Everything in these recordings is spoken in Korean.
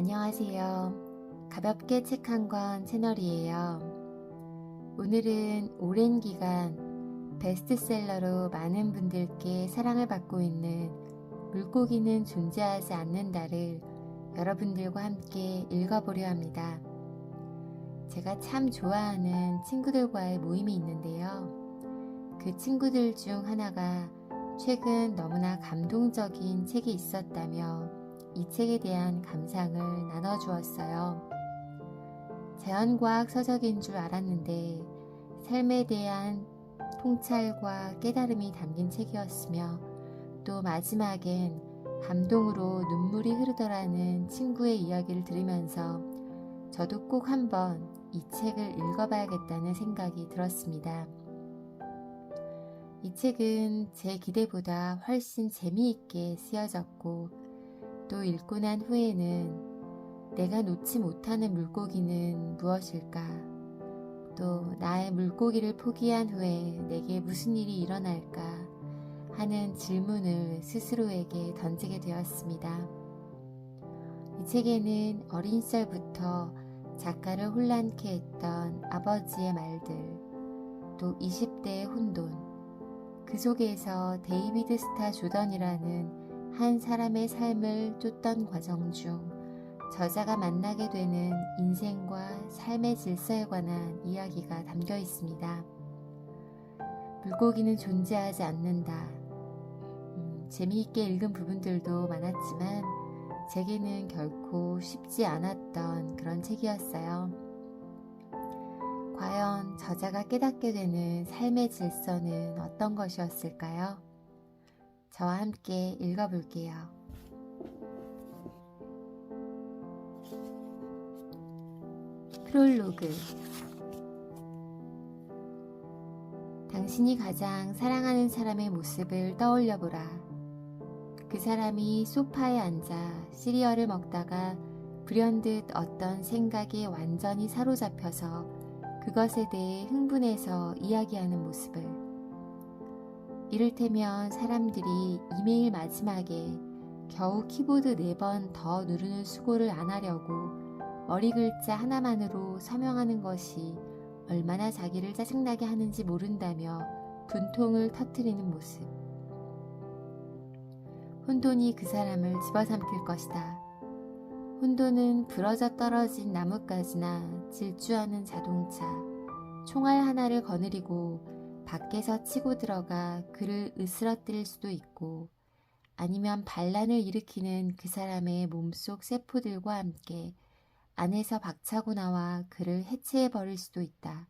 안녕하세요. 가볍게 책 한 권 채널이에요. 오늘은 오랜 기간 베스트셀러로 많은 분들께 사랑을 받고 있는 물고기는 존재하지 않는다를 여러분들과 함께 읽어보려 합니다. 제가 참 좋아하는 친구들과의 모임이 있는데요. 그 친구들 중 하나가 최근 너무나 감동적인 책이 있었다며 이 책에 대한 감상을 나눠주었어요. 자연과학 서적인 줄 알았는데 삶에 대한 통찰과 깨달음이 담긴 책이었으며 또 마지막엔 감동으로 눈물이 흐르더라는 친구의 이야기를 들으면서 저도 꼭 한번 이 책을 읽어봐야겠다는 생각이 들었습니다. 이 책은 제 기대보다 훨씬 재미있게 쓰여졌고 또 읽고 난 후에는 내가 놓지 못하는 물고기는 무엇일까? 또 나의 물고기를 포기한 후에 내게 무슨 일이 일어날까? 하는 질문을 스스로에게 던지게 되었습니다. 이 책에는 어린 시절부터 작가를 혼란케 했던 아버지의 말들, 또 20대의 혼돈, 그 속에서 데이비드 스타 조던이라는 한 사람의 삶을 쫓던 과정 중 저자가 만나게 되는 인생과 삶의 질서에 관한 이야기가 담겨 있습니다. 물고기는 존재하지 않는다. 재미있게 읽은 부분들도 많았지만 제게는 결코 쉽지 않았던 그런 책이었어요. 과연 저자가 깨닫게 되는 삶의 질서는 어떤 것이었을까요? 저와 함께 읽어볼게요. 프롤로그. 당신이 가장 사랑하는 사람의 모습을 떠올려보라. 그 사람이 소파에 앉아 시리얼을 먹다가 불현듯 어떤 생각에 완전히 사로잡혀서 그것에 대해 흥분해서 이야기하는 모습을. 이를테면 사람들이 이메일 마지막에 겨우 키보드 4번 더 누르는 수고를 안 하려고 머리 글자 하나만으로 서명하는 것이 얼마나 자기를 짜증나게 하는지 모른다며 분통을 터뜨리는 모습. 혼돈이 그 사람을 집어삼킬 것이다. 혼돈은 부러져 떨어진 나뭇가지나 질주하는 자동차, 총알 하나를 거느리고 밖에서 치고 들어가 그를 으스러뜨릴 수도 있고 아니면 반란을 일으키는 그 사람의 몸속 세포들과 함께 안에서 박차고 나와 그를 해체해버릴 수도 있다.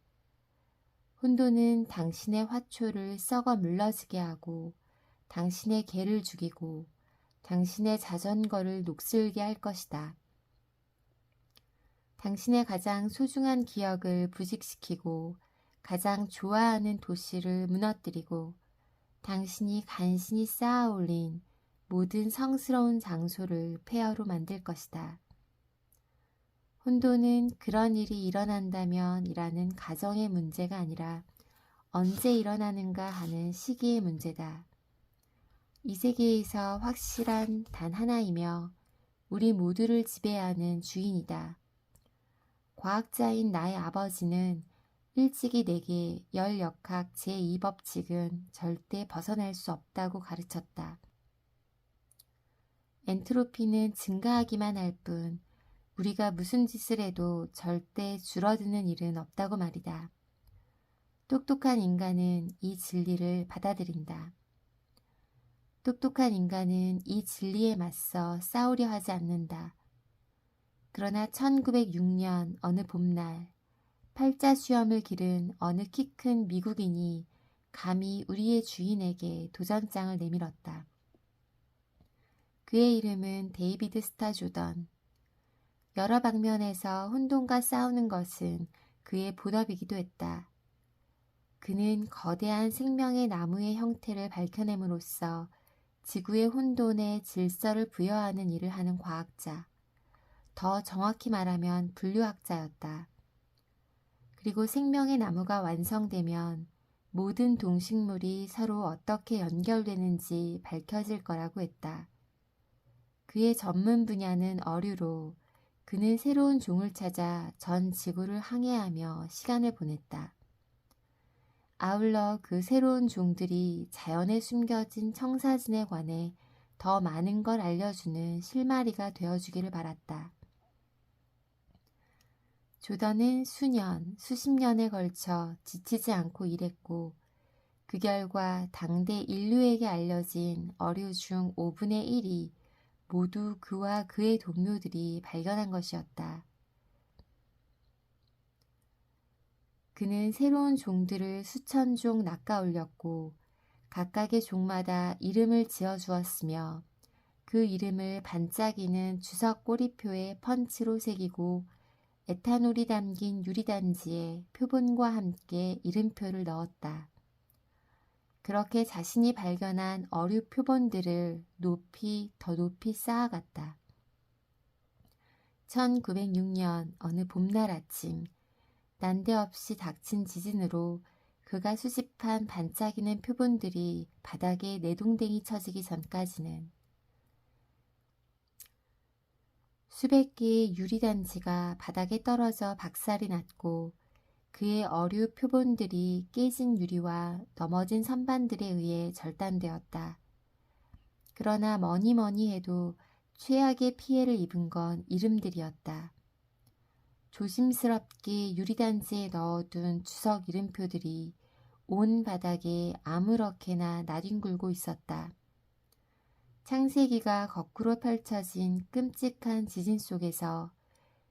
혼돈은 당신의 화초를 썩어 물러지게 하고 당신의 개를 죽이고 당신의 자전거를 녹슬게 할 것이다. 당신의 가장 소중한 기억을 부식시키고 가장 좋아하는 도시를 무너뜨리고 당신이 간신히 쌓아 올린 모든 성스러운 장소를 폐허로 만들 것이다. 혼돈은 그런 일이 일어난다면 이라는 가정의 문제가 아니라 언제 일어나는가 하는 시기의 문제다. 이 세계에서 확실한 단 하나이며 우리 모두를 지배하는 주인이다. 과학자인 나의 아버지는 일찍이 내게 열역학 제2법칙은 절대 벗어날 수 없다고 가르쳤다. 엔트로피는 증가하기만 할 뿐 우리가 무슨 짓을 해도 절대 줄어드는 일은 없다고 말이다. 똑똑한 인간은 이 진리를 받아들인다. 똑똑한 인간은 이 진리에 맞서 싸우려 하지 않는다. 그러나 1906년 어느 봄날 팔자 수염을 기른 어느 키 큰 미국인이 감히 우리의 주인에게 도전장을 내밀었다. 그의 이름은 데이비드 스타 조던. 여러 방면에서 혼돈과 싸우는 것은 그의 본업이기도 했다. 그는 거대한 생명의 나무의 형태를 밝혀냄으로써 지구의 혼돈에 질서를 부여하는 일을 하는 과학자, 더 정확히 말하면 분류학자였다. 그리고 생명의 나무가 완성되면 모든 동식물이 서로 어떻게 연결되는지 밝혀질 거라고 했다. 그의 전문 분야는 어류로 그는 새로운 종을 찾아 전 지구를 항해하며 시간을 보냈다. 아울러 그 새로운 종들이 자연에 숨겨진 청사진에 관해 더 많은 걸 알려주는 실마리가 되어주기를 바랐다. 조던은 수년, 수십 년에 걸쳐 지치지 않고 일했고 그 결과 당대 인류에게 알려진 어류 중 5분의 1이 모두 그와 그의 동료들이 발견한 것이었다. 그는 새로운 종들을 수천 종 낚아 올렸고 각각의 종마다 이름을 지어주었으며 그 이름을 반짝이는 주석 꼬리표에 펀치로 새기고 에탄올이 담긴 유리단지에 표본과 함께 이름표를 넣었다. 그렇게 자신이 발견한 어류 표본들을 더 높이 쌓아갔다. 1906년 어느 봄날 아침 난데없이 닥친 지진으로 그가 수집한 반짝이는 표본들이 바닥에 내동댕이 쳐지기 전까지는 수백 개의 유리단지가 바닥에 떨어져 박살이 났고 그의 어류 표본들이 깨진 유리와 넘어진 선반들에 의해 절단되었다. 그러나 뭐니 해도 최악의 피해를 입은 건 이름들이었다. 조심스럽게 유리단지에 넣어둔 주석 이름표들이 온 바닥에 아무렇게나 나뒹굴고 있었다. 창세기가 거꾸로 펼쳐진 끔찍한 지진 속에서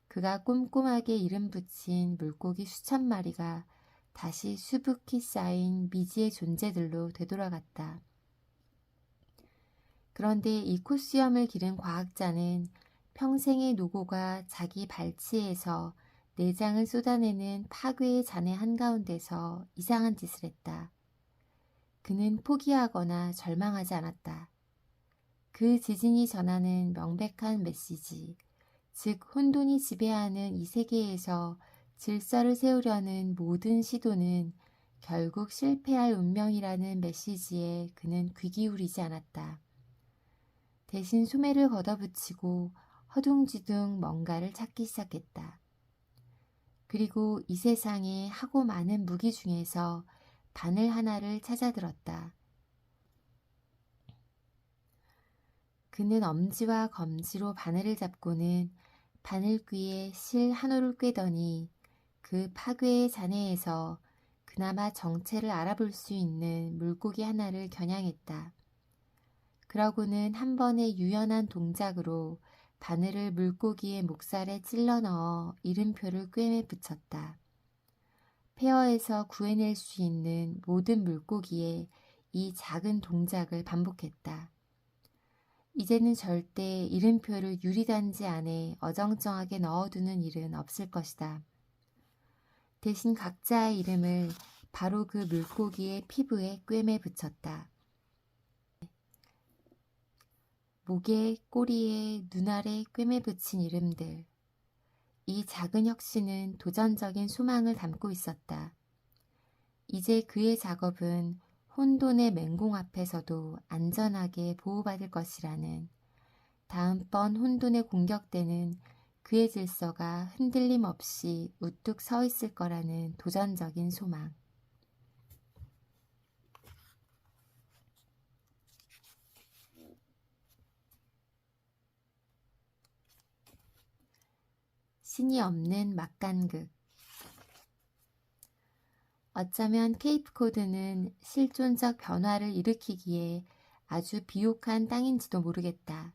그가 꼼꼼하게 이름 붙인 물고기 수천 마리가 다시 수북히 쌓인 미지의 존재들로 되돌아갔다. 그런데 이 코수염을 기른 과학자는 평생의 노고가 자기 발치에서 내장을 쏟아내는 파괴의 잔해 한가운데서 이상한 짓을 했다. 그는 포기하거나 절망하지 않았다. 그 지진이 전하는 명백한 메시지, 즉 혼돈이 지배하는 이 세계에서 질서를 세우려는 모든 시도는 결국 실패할 운명이라는 메시지에 그는 귀 기울이지 않았다. 대신 소매를 걷어붙이고 허둥지둥 뭔가를 찾기 시작했다. 그리고 이 세상에 하고 많은 무기 중에서 바늘 하나를 찾아들었다. 그는 엄지와 검지로 바늘을 잡고는 바늘귀에 실 한 올을 꿰더니 그 파괴의 잔해에서 그나마 정체를 알아볼 수 있는 물고기 하나를 겨냥했다. 그러고는 한 번의 유연한 동작으로 바늘을 물고기의 목살에 찔러 넣어 이름표를 꿰매 붙였다. 폐어에서 구해낼 수 있는 모든 물고기에 이 작은 동작을 반복했다. 이제는 절대 이름표를 유리단지 안에 어정쩡하게 넣어두는 일은 없을 것이다. 대신 각자의 이름을 바로 그 물고기의 피부에 꿰매 붙였다. 목에, 꼬리에, 눈알에 꿰매 붙인 이름들. 이 작은 혁신은 도전적인 소망을 담고 있었다. 이제 그의 작업은 혼돈의 맹공 앞에서도 안전하게 보호받을 것이라는, 다음번 혼돈에 공격되는 그의 질서가 흔들림 없이 우뚝 서 있을 거라는 도전적인 소망. 신이 없는 막간극. 어쩌면 케이프 코드는 실존적 변화를 일으키기에 아주 비옥한 땅인지도 모르겠다.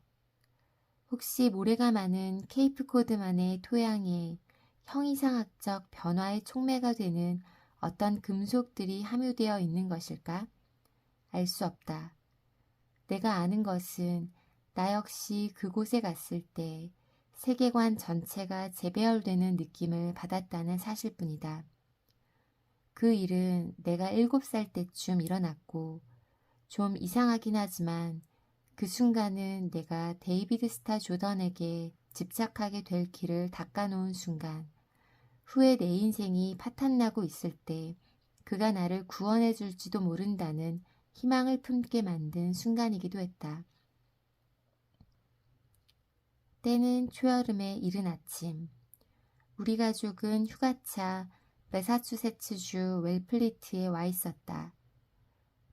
혹시 모래가 많은 케이프 코드만의 토양에 형이상학적 변화의 촉매가 되는 어떤 금속들이 함유되어 있는 것일까? 알 수 없다. 내가 아는 것은 나 역시 그곳에 갔을 때 세계관 전체가 재배열되는 느낌을 받았다는 사실뿐이다. 그 일은 내가 7살 때쯤 일어났고 좀 이상하긴 하지만 그 순간은 내가 데이비드 스타 조던에게 집착하게 될 길을 닦아놓은 순간, 후에 내 인생이 파탄나고 있을 때 그가 나를 구원해 줄지도 모른다는 희망을 품게 만든 순간이기도 했다. 때는 초여름의 이른 아침. 우리 가족은 휴가차 매사추세츠주 웰플리트에 와 있었다.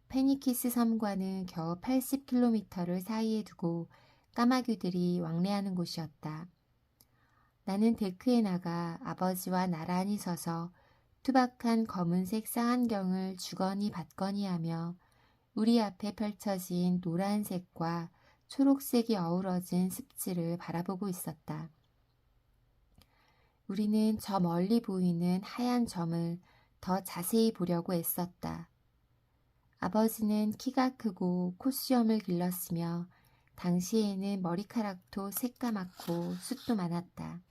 페니키스 섬과는 겨우 80km를 사이에 두고 까마귀들이 왕래하는 곳이었다. 나는 데크에 나가 아버지와 나란히 서서 투박한 검은색 쌍안경을 주거니 받거니 하며 우리 앞에 펼쳐진 노란색과 초록색이 어우러진 습지를 바라보고 있었다. 우리는 저 멀리 보이는 하얀 점을 더 자세히 보려고 애썼다. 아버지는 키가 크고 콧수염을 길렀으며 당시에는 머리카락도 새까맣고 숱도 많았다.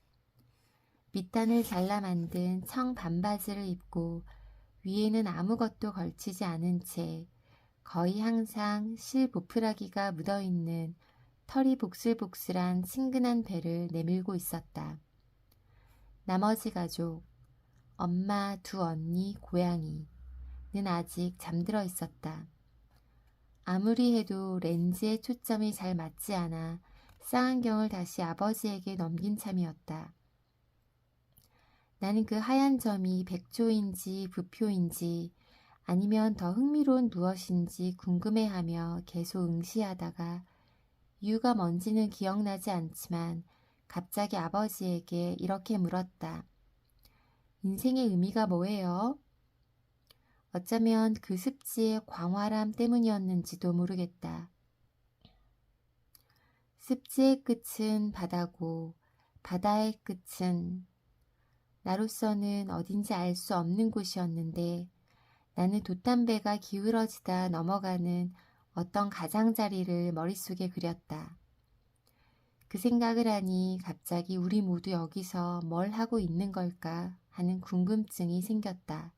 밑단을 잘라 만든 청 반바지를 입고 위에는 아무것도 걸치지 않은 채 거의 항상 실 보풀하기가 묻어있는 털이 복슬복슬한 친근한 배를 내밀고 있었다. 나머지 가족, 엄마, 두 언니, 고양이는 아직 잠들어 있었다. 아무리 해도 렌즈에 초점이 잘 맞지 않아 쌍안경을 다시 아버지에게 넘긴 참이었다. 나는 그 하얀 점이 백조인지 부표인지 아니면 더 흥미로운 무엇인지 궁금해하며 계속 응시하다가 이유가 뭔지는 기억나지 않지만 갑자기 아버지에게 이렇게 물었다. 인생의 의미가 뭐예요? 어쩌면 그 습지의 광활함 때문이었는지도 모르겠다. 습지의 끝은 바다고 바다의 끝은 나로서는 어딘지 알 수 없는 곳이었는데 나는 돛담배가 기울어지다 넘어가는 어떤 가장자리를 머릿속에 그렸다. 그 생각을 하니 갑자기 우리 모두 여기서 뭘 하고 있는 걸까 하는 궁금증이 생겼다.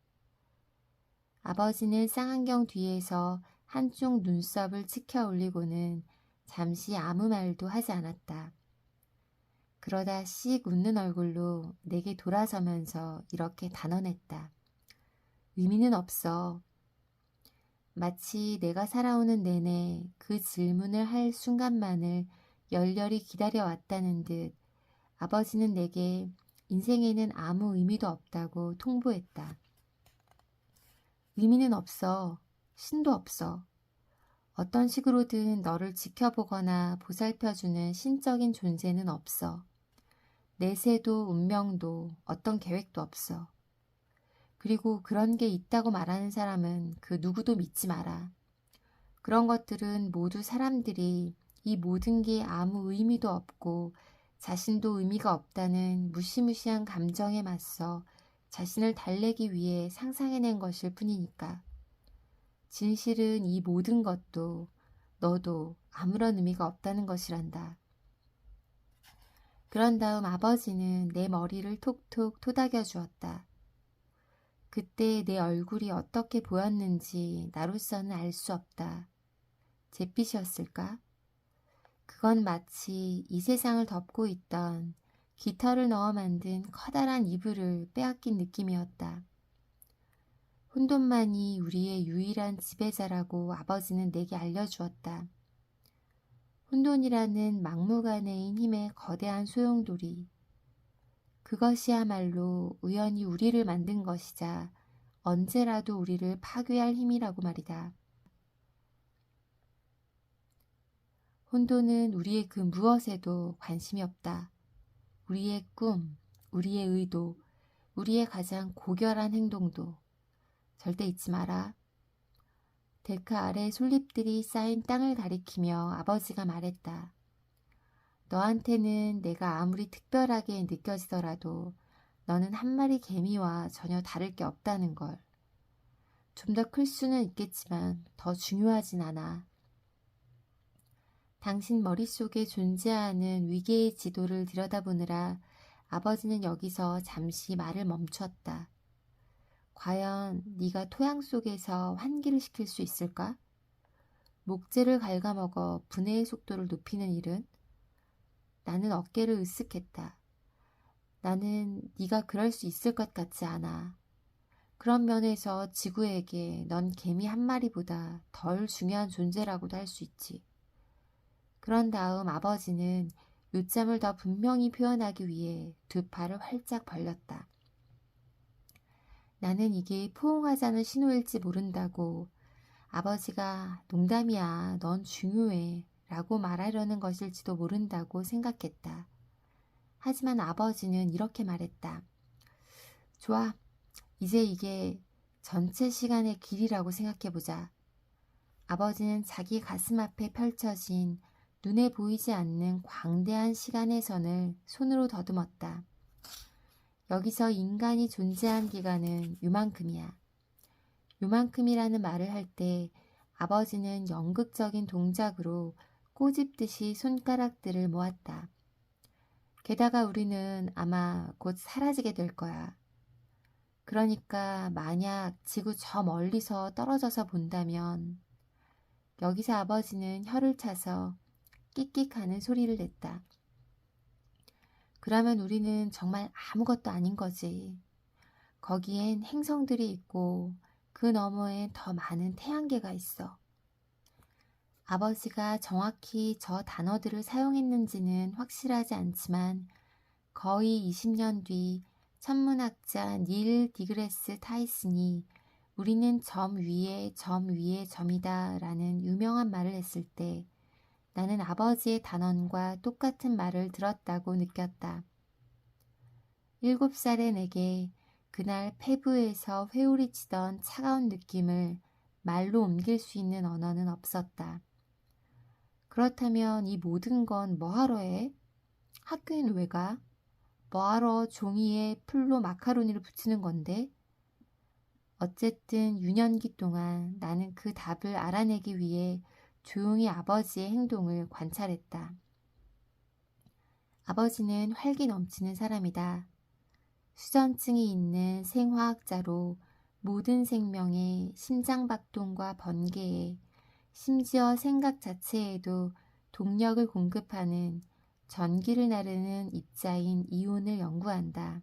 아버지는 쌍안경 뒤에서 한쪽 눈썹을 치켜 올리고는 잠시 아무 말도 하지 않았다. 그러다 씩 웃는 얼굴로 내게 돌아서면서 이렇게 단언했다. 의미는 없어. 마치 내가 살아오는 내내 그 질문을 할 순간만을 열렬히 기다려왔다는 듯 아버지는 내게 인생에는 아무 의미도 없다고 통보했다. 의미는 없어. 신도 없어. 어떤 식으로든 너를 지켜보거나 보살펴주는 신적인 존재는 없어. 내세도 운명도 어떤 계획도 없어. 그리고 그런 게 있다고 말하는 사람은 그 누구도 믿지 마라. 그런 것들은 모두 사람들이 이 모든 게 아무 의미도 없고 자신도 의미가 없다는 무시무시한 감정에 맞서 자신을 달래기 위해 상상해낸 것일 뿐이니까. 진실은 이 모든 것도 너도 아무런 의미가 없다는 것이란다. 그런 다음 아버지는 내 머리를 톡톡 토닥여 주었다. 그때 내 얼굴이 어떻게 보였는지 나로서는 알 수 없다. 잿빛이었을까? 그건 마치 이 세상을 덮고 있던 깃털을 넣어 만든 커다란 이불을 빼앗긴 느낌이었다. 혼돈만이 우리의 유일한 지배자라고 아버지는 내게 알려주었다. 혼돈이라는 막무가내인 힘의 거대한 소용돌이. 그것이야말로 우연히 우리를 만든 것이자 언제라도 우리를 파괴할 힘이라고 말이다. 혼돈은 우리의 그 무엇에도 관심이 없다. 우리의 꿈, 우리의 의도, 우리의 가장 고결한 행동도 절대 잊지 마라. 데크 아래 솔잎들이 쌓인 땅을 가리키며 아버지가 말했다. 너한테는 내가 아무리 특별하게 느껴지더라도 너는 한 마리 개미와 전혀 다를 게 없다는 걸. 좀 더 클 수는 있겠지만 더 중요하진 않아. 당신 머릿속에 존재하는 위계의 지도를 들여다보느라 아버지는 여기서 잠시 말을 멈췄다. 과연 네가 토양 속에서 환기를 시킬 수 있을까? 목재를 갉아먹어 분해의 속도를 높이는 일은? 나는 어깨를 으쓱했다. 나는 네가 그럴 수 있을 것 같지 않아. 그런 면에서 지구에게 넌 개미 한 마리보다 덜 중요한 존재라고도 할 수 있지. 그런 다음 아버지는 요점을 더 분명히 표현하기 위해 두 팔을 활짝 벌렸다. 나는 이게 포옹하자는 신호일지 모른다고, 아버지가 농담이야, 넌 중요해 라고 말하려는 것일지도 모른다고 생각했다. 하지만 아버지는 이렇게 말했다. 좋아, 이제 이게 전체 시간의 길이라고 생각해보자. 아버지는 자기 가슴 앞에 펼쳐진 눈에 보이지 않는 광대한 시간의 선을 손으로 더듬었다. 여기서 인간이 존재한 기간은 요만큼이야. 요만큼이라는 말을 할 때 아버지는 연극적인 동작으로 꼬집듯이 손가락들을 모았다. 게다가 우리는 아마 곧 사라지게 될 거야. 그러니까 만약 지구 저 멀리서 떨어져서 본다면, 여기서 아버지는 혀를 차서 끽끽하는 소리를 냈다. 그러면 우리는 정말 아무것도 아닌 거지. 거기엔 행성들이 있고 그 너머엔 더 많은 태양계가 있어. 아버지가 정확히 저 단어들을 사용했는지는 확실하지 않지만 거의 20년 뒤 천문학자 닐 디그레스 타이슨이 우리는 점 위에 점이다 라는 유명한 말을 했을 때 나는 아버지의 단언과 똑같은 말을 들었다고 느꼈다. 7살의 내게 그날 폐부에서 회오리 치던 차가운 느낌을 말로 옮길 수 있는 언어는 없었다. 그렇다면 이 모든 건 뭐하러 해? 학교엔 왜 가? 뭐하러 종이에 풀로 마카로니를 붙이는 건데? 어쨌든 유년기 동안 나는 그 답을 알아내기 위해 조용히 아버지의 행동을 관찰했다. 아버지는 활기 넘치는 사람이다. 수전증이 있는 생화학자로 모든 생명의 심장박동과 번개에 심지어 생각 자체에도 동력을 공급하는 전기를 나르는 입자인 이온을 연구한다.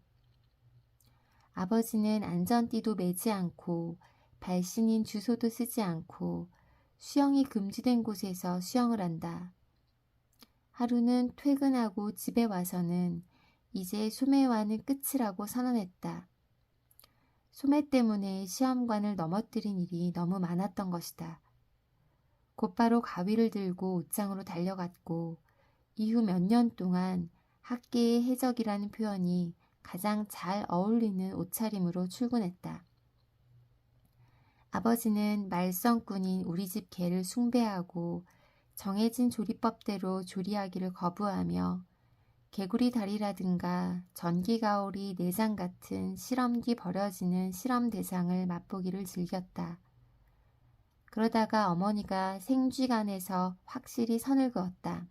아버지는 안전띠도 매지 않고 발신인 주소도 쓰지 않고 수영이 금지된 곳에서 수영을 한다. 하루는 퇴근하고 집에 와서는 이제 소매와는 끝이라고 선언했다. 소매 때문에 시험관을 넘어뜨린 일이 너무 많았던 것이다. 곧바로 가위를 들고 옷장으로 달려갔고 이후 몇 년 동안 학계의 해적이라는 표현이 가장 잘 어울리는 옷차림으로 출근했다. 아버지는 말썽꾼인 우리 집 개를 숭배하고 정해진 조리법대로 조리하기를 거부하며 개구리 다리라든가 전기가오리 내장 같은 실험 뒤 버려지는 실험 대상을 맛보기를 즐겼다. 그러다가 어머니가 생쥐간에서 확실히 선을 그었다.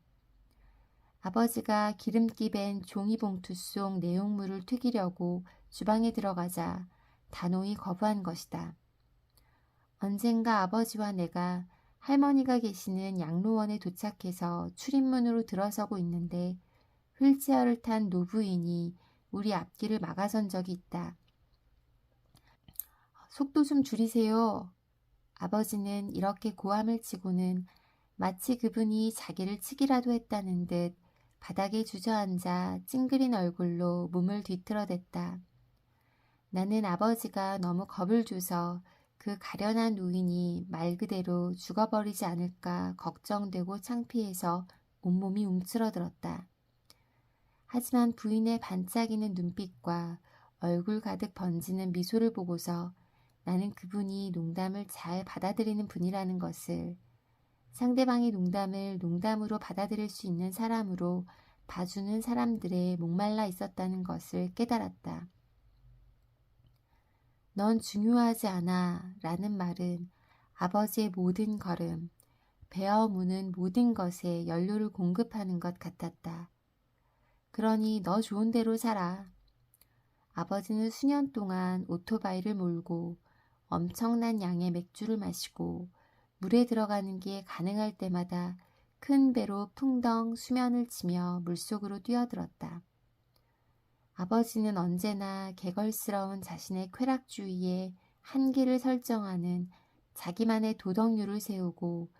아버지가 기름기 밴 종이봉투 속 내용물을 튀기려고 주방에 들어가자 단호히 거부한 것이다. 언젠가 아버지와 내가 할머니가 계시는 양로원에 도착해서 출입문으로 들어서고 있는데 휠체어를 탄 노부인이 우리 앞길을 막아선 적이 있다. 속도 좀 줄이세요. 아버지는 이렇게 고함을 치고는 마치 그분이 자기를 치기라도 했다는 듯 바닥에 주저앉아 찡그린 얼굴로 몸을 뒤틀어댔다. 나는 아버지가 너무 겁을 줘서 그 가련한 노인이 말 그대로 죽어버리지 않을까 걱정되고 창피해서 온몸이 움츠러들었다. 하지만 부인의 반짝이는 눈빛과 얼굴 가득 번지는 미소를 보고서 나는 그분이 농담을 잘 받아들이는 분이라는 것을, 상대방의 농담을 농담으로 받아들일 수 있는 사람으로 봐주는 사람들에 목말라 있었다는 것을 깨달았다. 넌 중요하지 않아 라는 말은 아버지의 모든 걸음, 베어 무는 모든 것에 연료를 공급하는 것 같았다. 그러니 너 좋은 대로 살아. 아버지는 수년 동안 오토바이를 몰고 엄청난 양의 맥주를 마시고 물에 들어가는 게 가능할 때마다 큰 배로 풍덩 수면을 치며 물속으로 뛰어들었다. 아버지는 언제나 개걸스러운 자신의 쾌락주의에 한계를 설정하는 자기만의 도덕률을 세우고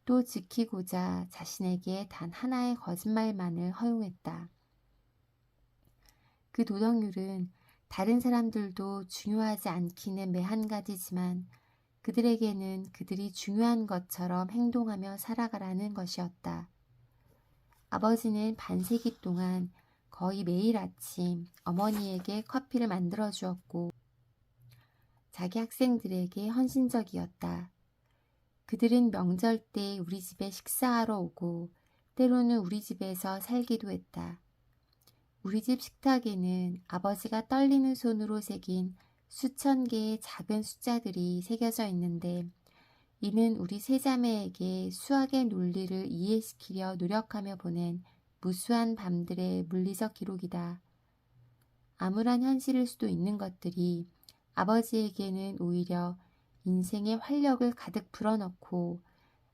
또 지키고자 자신에게 단 하나의 거짓말만을 허용했다. 그 도덕률은 다른 사람들도 중요하지 않기는 매한 가지지만 그들에게는 그들이 중요한 것처럼 행동하며 살아가라는 것이었다. 아버지는 반세기 동안 거의 매일 아침 어머니에게 커피를 만들어 주었고 자기 학생들에게 헌신적이었다. 그들은 명절 때 우리 집에 식사하러 오고 때로는 우리 집에서 살기도 했다. 우리 집 식탁에는 아버지가 떨리는 손으로 새긴 수천 개의 작은 숫자들이 새겨져 있는데 이는 우리 세 자매에게 수학의 논리를 이해시키려 노력하며 보낸 무수한 밤들의 물리적 기록이다. 암울한 현실일 수도 있는 것들이 아버지에게는 오히려 인생의 활력을 가득 불어넣고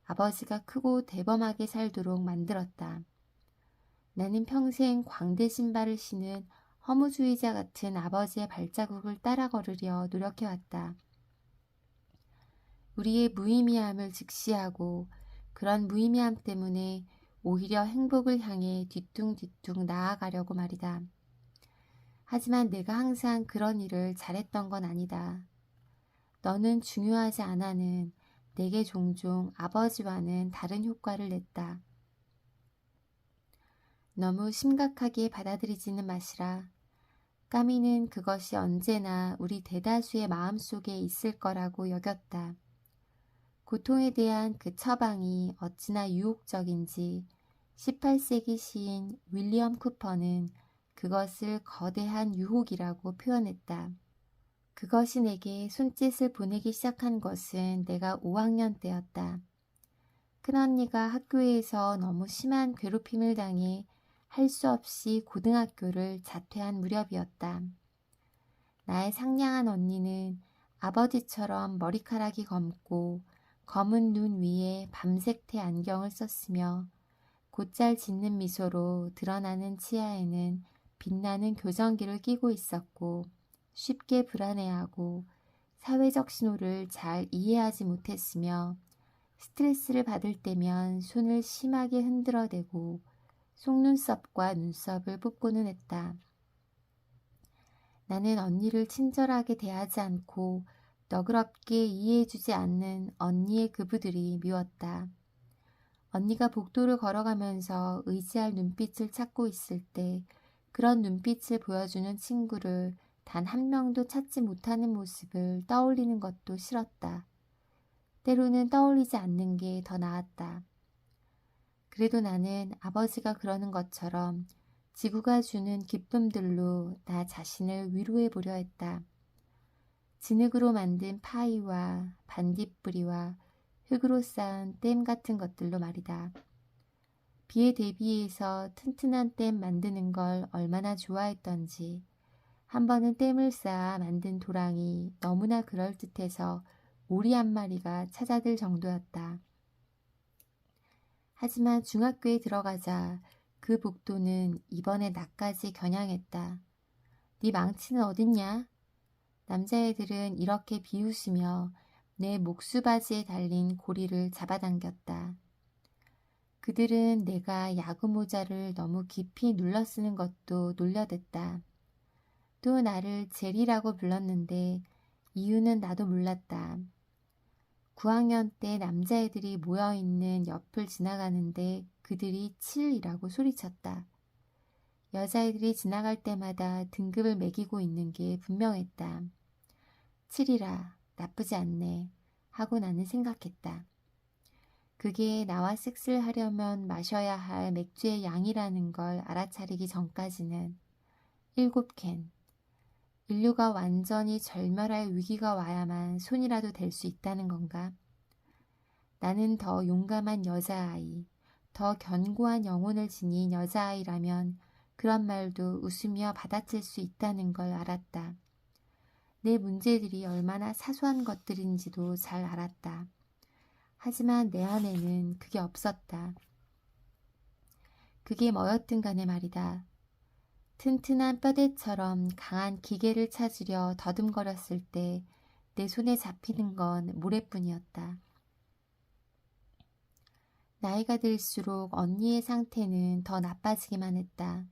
아버지가 크고 대범하게 살도록 만들었다. 나는 평생 광대 신발을 신은 허무주의자 같은 아버지의 발자국을 따라 걸으려 노력해왔다. 우리의 무의미함을 직시하고 그런 무의미함 때문에 오히려 행복을 향해 뒤뚱뒤뚱 나아가려고 말이다. 하지만 내가 항상 그런 일을 잘했던 건 아니다. 너는 중요하지 않아는 내게 종종 아버지와는 다른 효과를 냈다. 너무 심각하게 받아들이지는 마시라. 까미는 그것이 언제나 우리 대다수의 마음속에 있을 거라고 여겼다. 고통에 대한 그 처방이 어찌나 유혹적인지 18세기 시인 윌리엄 쿠퍼는 그것을 거대한 유혹이라고 표현했다. 그것이 내게 손짓을 보내기 시작한 것은 내가 5학년 때였다. 큰언니가 학교에서 너무 심한 괴롭힘을 당해 할 수 없이 고등학교를 자퇴한 무렵이었다. 나의 상냥한 언니는 아버지처럼 머리카락이 검고 검은 눈 위에 밤색태 안경을 썼으며 곧잘 짓는 미소로 드러나는 치아에는 빛나는 교정기를 끼고 있었고 쉽게 불안해하고 사회적 신호를 잘 이해하지 못했으며 스트레스를 받을 때면 손을 심하게 흔들어대고 속눈썹과 눈썹을 뽑고는 했다. 나는 언니를 친절하게 대하지 않고 너그럽게 이해해주지 않는 언니의 그부들이 미웠다. 언니가 복도를 걸어가면서 의지할 눈빛을 찾고 있을 때 그런 눈빛을 보여주는 친구를 단 한 명도 찾지 못하는 모습을 떠올리는 것도 싫었다. 때로는 떠올리지 않는 게 더 나았다. 그래도 나는 아버지가 그러는 것처럼 지구가 주는 기쁨들로 나 자신을 위로해 보려 했다. 진흙으로 만든 파이와 반딧불이와 흙으로 쌓은 댐 같은 것들로 말이다. 비에 대비해서 튼튼한 댐 만드는 걸 얼마나 좋아했던지 한 번은 댐을 쌓아 만든 도랑이 너무나 그럴듯해서 오리 한 마리가 찾아들 정도였다. 하지만 중학교에 들어가자 그 복도는 이번에 나까지 겨냥했다. 네 망치는 어딨냐? 남자애들은 이렇게 비웃으며 내 목수바지에 달린 고리를 잡아당겼다. 그들은 내가 야구 모자를 너무 깊이 눌러 쓰는 것도 놀려댔다. 또 나를 제리라고 불렀는데 이유는 나도 몰랐다. 9학년 때 남자애들이 모여있는 옆을 지나가는데 그들이 7이라고 소리쳤다. 여자애들이 지나갈 때마다 등급을 매기고 있는 게 분명했다. 7이라 나쁘지 않네 하고 나는 생각했다. 그게 나와 섹스를 하려면 마셔야 할 맥주의 양이라는 걸 알아차리기 전까지는 7캔. 인류가 완전히 절멸할 위기가 와야만 손이라도 댈 수 있다는 건가? 나는 더 용감한 여자아이, 더 견고한 영혼을 지닌 여자아이라면 그런 말도 웃으며 받아칠 수 있다는 걸 알았다. 내 문제들이 얼마나 사소한 것들인지도 잘 알았다. 하지만 내 안에는 그게 없었다. 그게 뭐였든 간에 말이다. 튼튼한 뼈대처럼 강한 기계를 찾으려 더듬거렸을 때 내 손에 잡히는 건 모래뿐이었다. 나이가 들수록 언니의 상태는 더 나빠지기만 했다.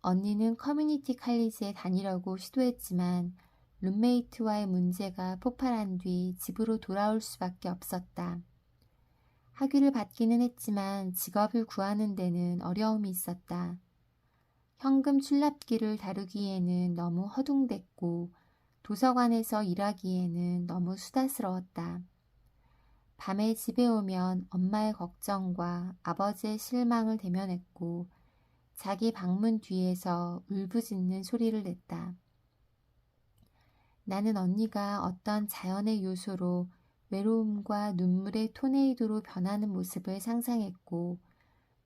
언니는 커뮤니티 칼리지에 다니려고 시도했지만 룸메이트와의 문제가 폭발한 뒤 집으로 돌아올 수밖에 없었다. 학위를 받기는 했지만 직업을 구하는 데는 어려움이 있었다. 현금 출납기를 다루기에는 너무 허둥댔고 도서관에서 일하기에는 너무 수다스러웠다. 밤에 집에 오면 엄마의 걱정과 아버지의 실망을 대면했고 자기 방문 뒤에서 울부짖는 소리를 냈다. 나는 언니가 어떤 자연의 요소로 외로움과 눈물의 토네이도로 변하는 모습을 상상했고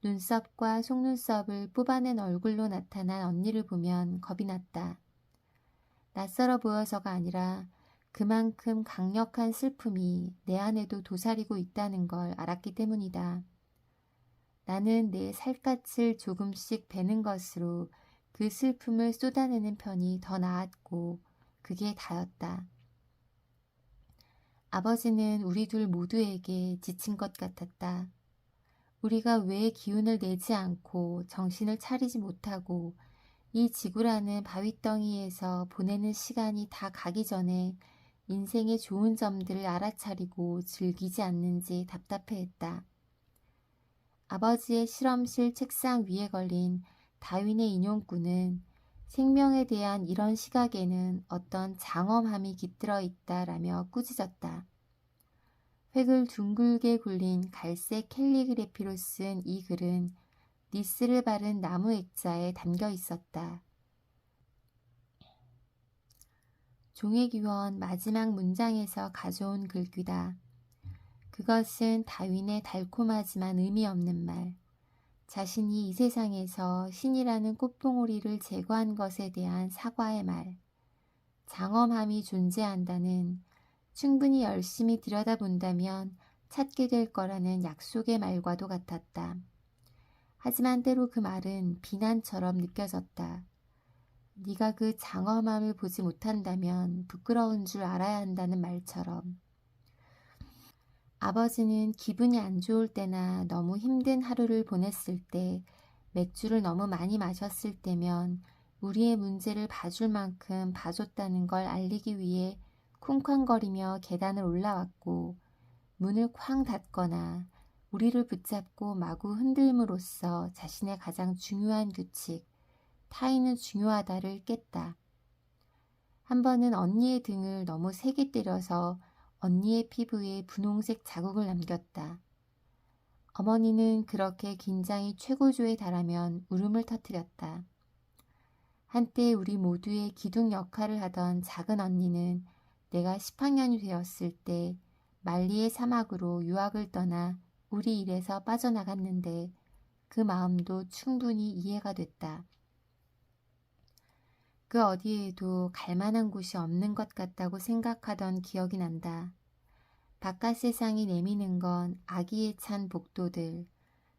눈썹과 속눈썹을 뽑아낸 얼굴로 나타난 언니를 보면 겁이 났다. 낯설어 보여서가 아니라 그만큼 강력한 슬픔이 내 안에도 도사리고 있다는 걸 알았기 때문이다. 나는 내 살갗을 조금씩 베는 것으로 그 슬픔을 쏟아내는 편이 더 나았고 그게 다였다. 아버지는 우리 둘 모두에게 지친 것 같았다. 우리가 왜 기운을 내지 않고 정신을 차리지 못하고 이 지구라는 바위덩이에서 보내는 시간이 다 가기 전에 인생의 좋은 점들을 알아차리고 즐기지 않는지 답답해했다. 아버지의 실험실 책상 위에 걸린 다윈의 인용구는 생명에 대한 이런 시각에는 어떤 장엄함이 깃들어 있다라며 꾸짖었다. 획을 둥글게 굴린 갈색 캘리그래피로 쓴 이 글은 니스를 바른 나무 액자에 담겨 있었다. 종의기원 마지막 문장에서 가져온 글귀다. 그것은 다윈의 달콤하지만 의미 없는 말, 자신이 이 세상에서 신이라는 꽃봉오리를 제거한 것에 대한 사과의 말, 장엄함이 존재한다는 충분히 열심히 들여다본다면 찾게 될 거라는 약속의 말과도 같았다. 하지만 때로 그 말은 비난처럼 느껴졌다. 네가 그 장엄함을 보지 못한다면 부끄러운 줄 알아야 한다는 말처럼. 아버지는 기분이 안 좋을 때나 너무 힘든 하루를 보냈을 때, 맥주를 너무 많이 마셨을 때면 우리의 문제를 봐줄 만큼 봐줬다는 걸 알리기 위해 쿵쾅거리며 계단을 올라왔고 문을 쾅 닫거나 우리를 붙잡고 마구 흔들므로써 자신의 가장 중요한 규칙, 타인은 중요하다를 깼다. 한 번은 언니의 등을 너무 세게 때려서 언니의 피부에 분홍색 자국을 남겼다. 어머니는 그렇게 긴장이 최고조에 달하면 울음을 터뜨렸다. 한때 우리 모두의 기둥 역할을 하던 작은 언니는 내가 10학년이 되었을 때 말리의 사막으로 유학을 떠나 우리 일에서 빠져나갔는데 그 마음도 충분히 이해가 됐다. 그 어디에도 갈 만한 곳이 없는 것 같다고 생각하던 기억이 난다. 바깥 세상이 내미는 건 아기에 찬 복도들,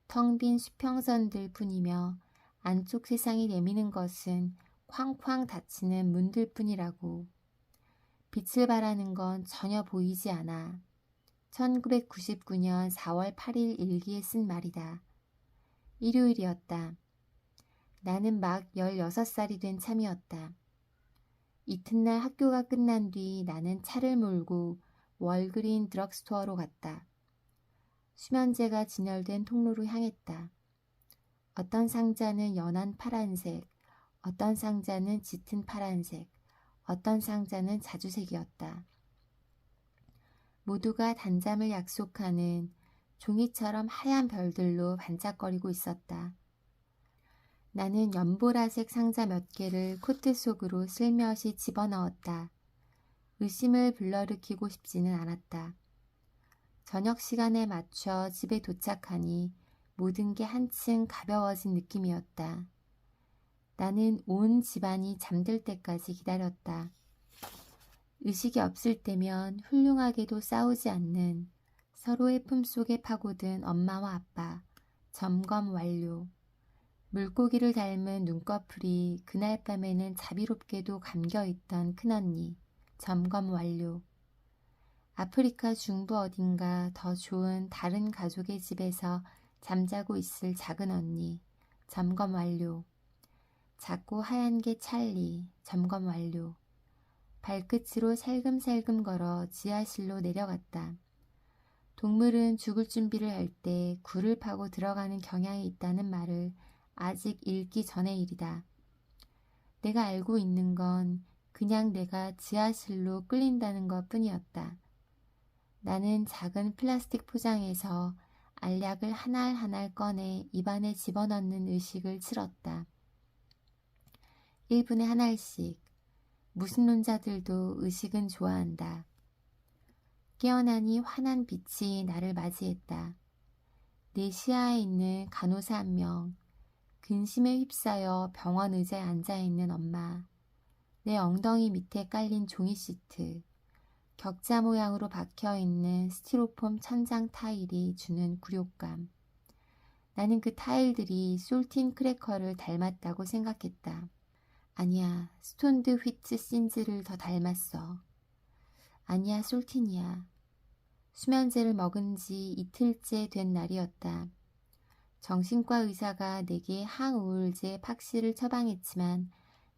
텅 빈 수평선들 뿐이며 안쪽 세상이 내미는 것은 쾅쾅 닫히는 문들 뿐이라고. 빛을 발하는 건 전혀 보이지 않아. 1999년 4월 8일 일기에 쓴 말이다. 일요일이었다. 나는 막 16살이 된 참이었다. 이튿날 학교가 끝난 뒤 나는 차를 몰고 월그린 드럭스토어로 갔다. 수면제가 진열된 통로로 향했다. 어떤 상자는 연한 파란색, 어떤 상자는 짙은 파란색, 어떤 상자는 자주색이었다. 모두가 단잠을 약속하는 종이처럼 하얀 별들로 반짝거리고 있었다. 나는 연보라색 상자 몇 개를 코트 속으로 슬며시 집어넣었다. 의심을 불러일으키고 싶지는 않았다. 저녁 시간에 맞춰 집에 도착하니 모든 게 한층 가벼워진 느낌이었다. 나는 온 집안이 잠들 때까지 기다렸다. 의식이 없을 때면 훌륭하게도 싸우지 않는 서로의 품속에 파고든 엄마와 아빠, 점검 완료. 물고기를 닮은 눈꺼풀이 그날 밤에는 자비롭게도 감겨있던 큰언니, 점검 완료. 아프리카 중부 어딘가 더 좋은 다른 가족의 집에서 잠자고 있을 작은 언니. 점검 완료. 작고 하얀 게 찰리. 점검 완료. 발끝으로 살금살금 걸어 지하실로 내려갔다. 동물은 죽을 준비를 할 때 굴을 파고 들어가는 경향이 있다는 말을 아직 읽기 전의 일이다. 내가 알고 있는 건 그냥 내가 지하실로 끌린다는 것 뿐이었다. 나는 작은 플라스틱 포장에서 알약을 한 알 한 알 꺼내 입안에 집어넣는 의식을 치렀다. 1분에 한 알씩. 무신론자들도 의식은 좋아한다. 깨어나니 환한 빛이 나를 맞이했다. 내 시야에 있는 간호사 한 명, 근심에 휩싸여 병원 의자에 앉아있는 엄마, 내 엉덩이 밑에 깔린 종이 시트, 격자 모양으로 박혀있는 스티로폼 천장 타일이 주는 굴욕감. 나는 그 타일들이 솔틴 크래커를 닮았다고 생각했다. 아니야, 스톤드 휘트 신즈를 더 닮았어. 아니야, 솔틴이야. 수면제를 먹은 지 이틀째 된 날이었다. 정신과 의사가 내게 항우울제 팍시를 처방했지만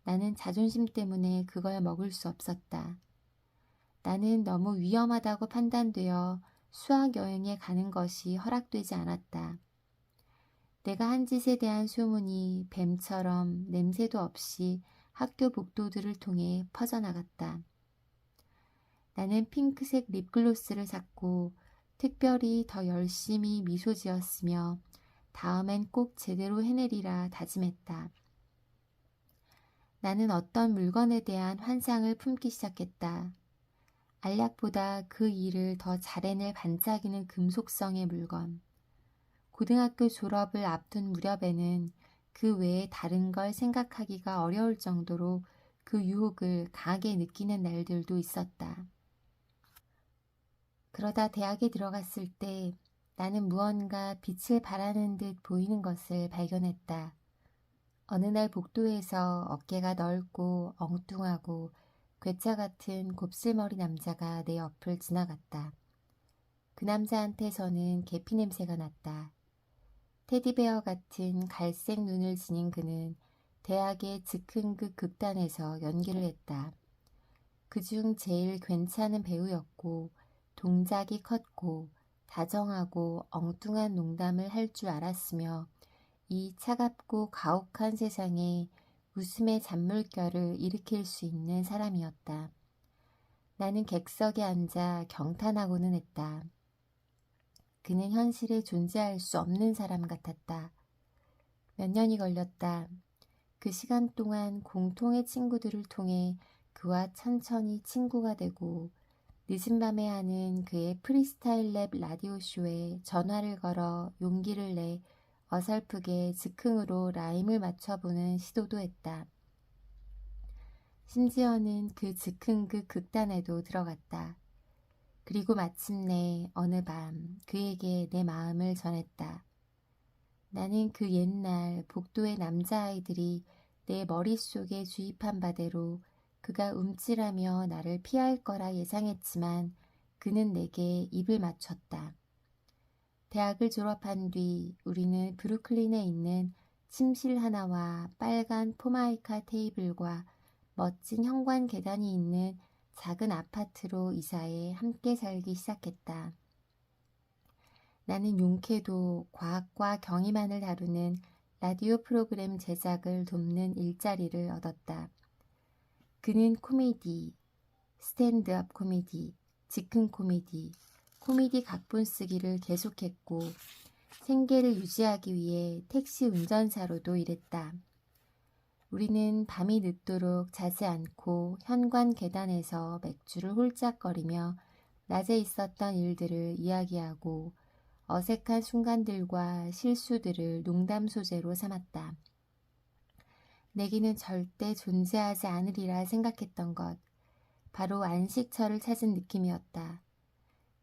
나는 자존심 때문에 그걸 먹을 수 없었다. 나는 너무 위험하다고 판단되어 수학여행에 가는 것이 허락되지 않았다. 내가 한 짓에 대한 소문이 뱀처럼 냄새도 없이 학교 복도들을 통해 퍼져나갔다. 나는 핑크색 립글로스를 샀고 특별히 더 열심히 미소 지었으며 다음엔 꼭 제대로 해내리라 다짐했다. 나는 어떤 물건에 대한 환상을 품기 시작했다. 알약보다 그 일을 더 잘해낼 반짝이는 금속성의 물건. 고등학교 졸업을 앞둔 무렵에는 그 외에 다른 걸 생각하기가 어려울 정도로 그 유혹을 강하게 느끼는 날들도 있었다. 그러다 대학에 들어갔을 때 나는 무언가 빛을 발하는 듯 보이는 것을 발견했다. 어느 날 복도에서 어깨가 넓고 엉뚱하고 괴짜 같은 곱슬머리 남자가 내 옆을 지나갔다. 그 남자한테서는 계피 냄새가 났다. 테디베어 같은 갈색 눈을 지닌 그는 대학의 즉흥극 극단에서 연기를 했다. 그중 제일 괜찮은 배우였고 동작이 컸고 다정하고 엉뚱한 농담을 할 줄 알았으며 이 차갑고 가혹한 세상에 웃음의 잔물결을 일으킬 수 있는 사람이었다. 나는 객석에 앉아 경탄하고는 했다. 그는 현실에 존재할 수 없는 사람 같았다. 몇 년이 걸렸다. 그 시간 동안 공통의 친구들을 통해 그와 천천히 친구가 되고 늦은 밤에 하는 그의 프리스타일 랩 라디오쇼에 전화를 걸어 용기를 내 어설프게 즉흥으로 라임을 맞춰보는 시도도 했다. 심지어는 그 즉흥극 극단에도 들어갔다. 그리고 마침내 어느 밤 그에게 내 마음을 전했다. 나는 그 옛날 복도의 남자아이들이 내 머릿속에 주입한 바대로 그가 움찔하며 나를 피할 거라 예상했지만 그는 내게 입을 맞췄다. 대학을 졸업한 뒤 우리는 브루클린에 있는 침실 하나와 빨간 포마이카 테이블과 멋진 현관 계단이 있는 작은 아파트로 이사해 함께 살기 시작했다. 나는 용케도 과학과 경이만을 다루는 라디오 프로그램 제작을 돕는 일자리를 얻었다. 그는 코미디, 스탠드업 코미디, 즉흥 코미디, 코미디 각본 쓰기를 계속했고 생계를 유지하기 위해 택시 운전사로도 일했다. 우리는 밤이 늦도록 자지 않고 현관 계단에서 맥주를 홀짝거리며 낮에 있었던 일들을 이야기하고 어색한 순간들과 실수들을 농담 소재로 삼았다. 내게는 절대 존재하지 않으리라 생각했던 것, 바로 안식처를 찾은 느낌이었다.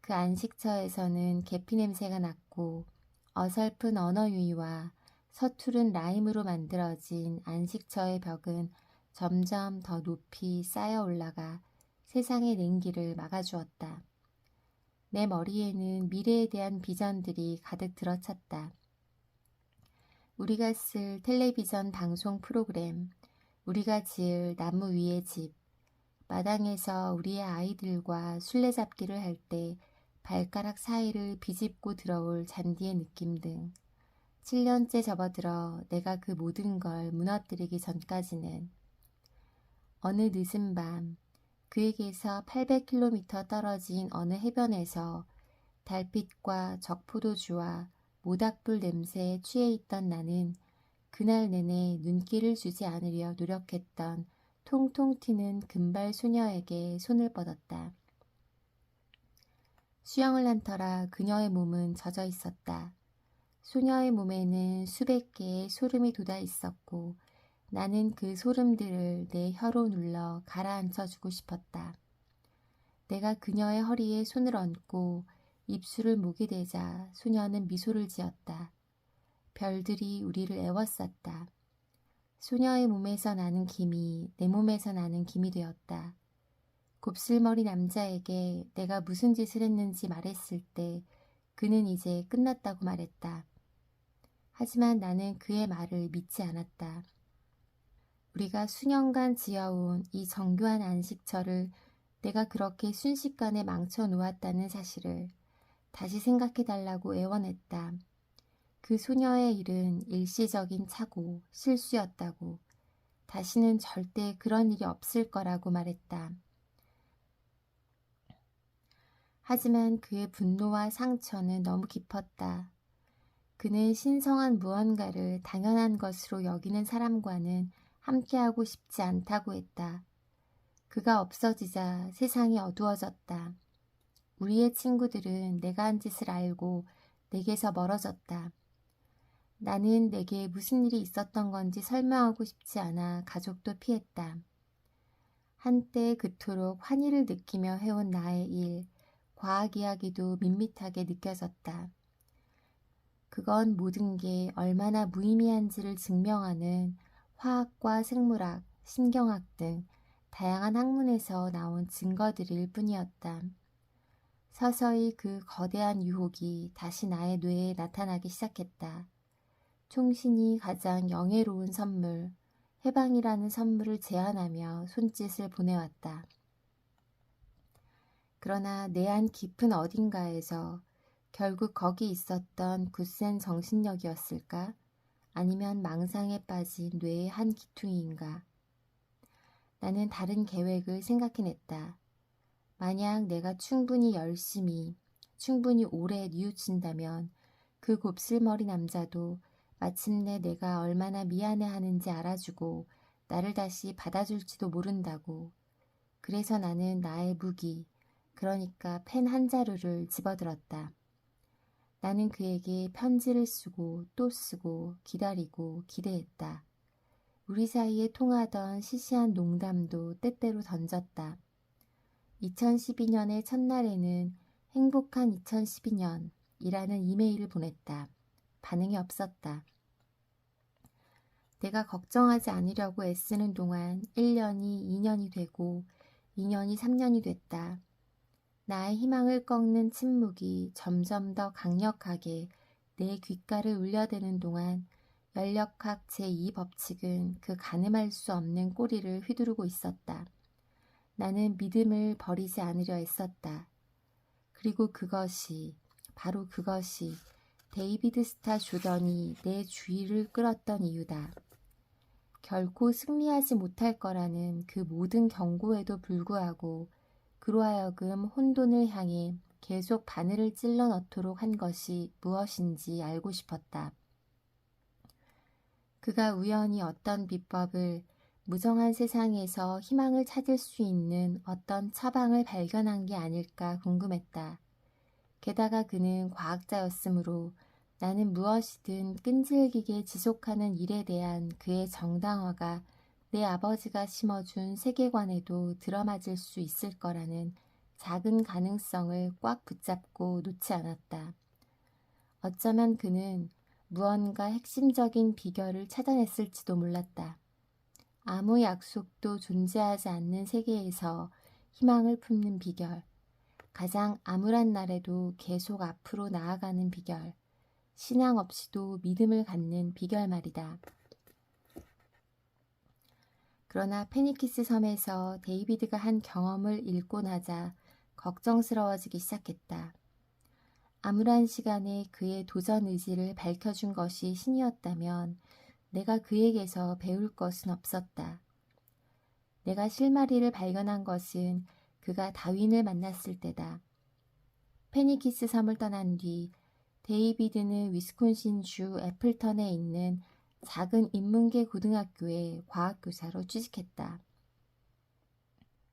그 안식처에서는 계피 냄새가 났고 어설픈 언어 유희와 서투른 라임으로 만들어진 안식처의 벽은 점점 더 높이 쌓여 올라가 세상의 냉기를 막아주었다. 내 머리에는 미래에 대한 비전들이 가득 들어찼다. 우리가 쓸 텔레비전 방송 프로그램, 우리가 지을 나무 위의 집, 마당에서 우리의 아이들과 술래잡기를 할 때 발가락 사이를 비집고 들어올 잔디의 느낌 등 7년째 접어들어 내가 그 모든 걸 무너뜨리기 전까지는 어느 늦은 밤 그에게서 800km 떨어진 어느 해변에서 달빛과 적포도주와 모닥불 냄새에 취해 있던 나는 그날 내내 눈길을 주지 않으려 노력했던 통통 튀는 금발 소녀에게 손을 뻗었다. 수영을 한 터라 그녀의 몸은 젖어 있었다. 소녀의 몸에는 수백 개의 소름이 돋아 있었고 나는 그 소름들을 내 혀로 눌러 가라앉혀주고 싶었다. 내가 그녀의 허리에 손을 얹고 입술을 목이 대자 소녀는 미소를 지었다. 별들이 우리를 애워쌌다. 소녀의 몸에서 나는 김이 내 몸에서 나는 김이 되었다. 곱슬머리 남자에게 내가 무슨 짓을 했는지 말했을 때 그는 이제 끝났다고 말했다. 하지만 나는 그의 말을 믿지 않았다. 우리가 수년간 지어온 이 정교한 안식처를 내가 그렇게 순식간에 망쳐 놓았다는 사실을 다시 생각해달라고 애원했다. 그 소녀의 일은 일시적인 착오, 실수였다고, 다시는 절대 그런 일이 없을 거라고 말했다. 하지만 그의 분노와 상처는 너무 깊었다. 그는 신성한 무언가를 당연한 것으로 여기는 사람과는 함께하고 싶지 않다고 했다. 그가 없어지자 세상이 어두워졌다. 우리의 친구들은 내가 한 짓을 알고 내게서 멀어졌다. 나는 내게 무슨 일이 있었던 건지 설명하고 싶지 않아 가족도 피했다. 한때 그토록 환희를 느끼며 해온 나의 일, 과학 이야기도 밋밋하게 느껴졌다. 그건 모든 게 얼마나 무의미한지를 증명하는 화학과 생물학, 신경학 등 다양한 학문에서 나온 증거들일 뿐이었다. 서서히 그 거대한 유혹이 다시 나의 뇌에 나타나기 시작했다. 총신이 가장 영예로운 선물, 해방이라는 선물을 제안하며 손짓을 보내왔다. 그러나 내 안 깊은 어딘가에서 결국 거기 있었던 굳센 정신력이었을까? 아니면 망상에 빠진 뇌의 한 기퉁이인가? 나는 다른 계획을 생각해냈다. 만약 내가 충분히 열심히, 충분히 오래 뉘우친다면 그 곱슬머리 남자도 마침내 내가 얼마나 미안해하는지 알아주고 나를 다시 받아줄지도 모른다고. 그래서 나는 나의 무기, 그러니까 펜 한 자루를 집어들었다. 나는 그에게 편지를 쓰고 또 쓰고 기다리고 기대했다. 우리 사이에 통하던 시시한 농담도 때때로 던졌다. 2012년의 첫날에는 행복한 2012년이라는 이메일을 보냈다. 반응이 없었다. 내가 걱정하지 않으려고 애쓰는 동안 1년이 2년이 되고 2년이 3년이 됐다. 나의 희망을 꺾는 침묵이 점점 더 강력하게 내 귓가를 울려대는 동안 연력학 제2법칙은 그 가늠할 수 없는 꼬리를 휘두르고 있었다. 나는 믿음을 버리지 않으려 애썼다. 그리고 그것이, 바로 그것이 데이비드 스타 조던이 내 주의를 끌었던 이유다. 결코 승리하지 못할 거라는 그 모든 경고에도 불구하고 그로 하여금 혼돈을 향해 계속 바늘을 찔러 넣도록 한 것이 무엇인지 알고 싶었다. 그가 우연히 어떤 비법을 무정한 세상에서 희망을 찾을 수 있는 어떤 처방을 발견한 게 아닐까 궁금했다. 게다가 그는 과학자였으므로 나는 무엇이든 끈질기게 지속하는 일에 대한 그의 정당화가 내 아버지가 심어준 세계관에도 들어맞을 수 있을 거라는 작은 가능성을 꽉 붙잡고 놓지 않았다. 어쩌면 그는 무언가 핵심적인 비결을 찾아냈을지도 몰랐다. 아무 약속도 존재하지 않는 세계에서 희망을 품는 비결, 가장 암울한 날에도 계속 앞으로 나아가는 비결, 신앙 없이도 믿음을 갖는 비결 말이다. 그러나 페니키스 섬에서 데이비드가 한 경험을 읽고 나자 걱정스러워지기 시작했다. 암울한 시간에 그의 도전 의지를 밝혀준 것이 신이었다면 내가 그에게서 배울 것은 없었다. 내가 실마리를 발견한 것은 그가 다윈을 만났을 때다. 페니키스 섬을 떠난 뒤 데이비드는 위스콘신주 애플턴에 있는 작은 인문계 고등학교에 과학교사로 취직했다.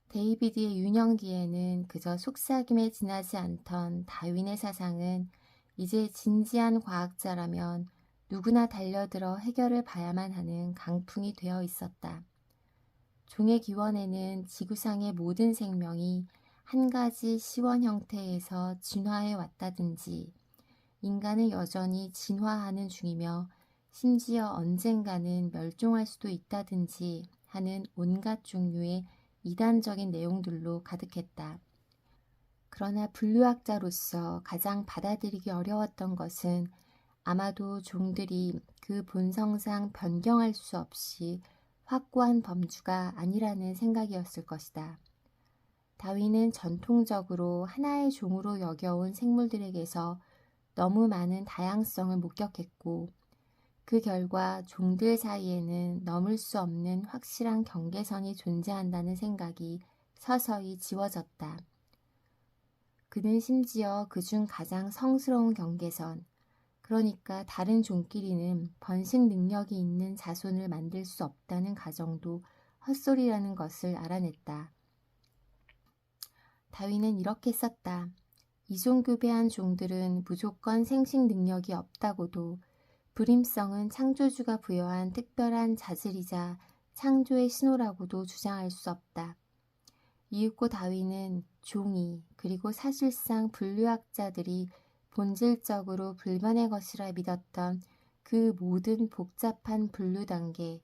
데이비드의 유년기에는 그저 속삭임에 지나지 않던 다윈의 사상은 이제 진지한 과학자라면 누구나 달려들어 해결을 봐야만 하는 강풍이 되어 있었다. 종의 기원에는 지구상의 모든 생명이 한 가지 시원 형태에서 진화해 왔다든지 인간은 여전히 진화하는 중이며 심지어 언젠가는 멸종할 수도 있다든지 하는 온갖 종류의 이단적인 내용들로 가득했다. 그러나 분류학자로서 가장 받아들이기 어려웠던 것은 아마도 종들이 그 본성상 변경할 수 없이 확고한 범주가 아니라는 생각이었을 것이다. 다윈은 전통적으로 하나의 종으로 여겨온 생물들에게서 너무 많은 다양성을 목격했고 그 결과 종들 사이에는 넘을 수 없는 확실한 경계선이 존재한다는 생각이 서서히 지워졌다. 그는 심지어 그중 가장 성스러운 경계선, 그러니까 다른 종끼리는 번식 능력이 있는 자손을 만들 수 없다는 가정도 헛소리라는 것을 알아냈다. 다윈은 이렇게 썼다. 이종교배한 종들은 무조건 생식 능력이 없다고도 불임성은 창조주가 부여한 특별한 자질이자 창조의 신호라고도 주장할 수 없다. 이윽고 다윈은 종이 그리고 사실상 분류학자들이 본질적으로 불변의 것이라 믿었던 그 모든 복잡한 분류 단계,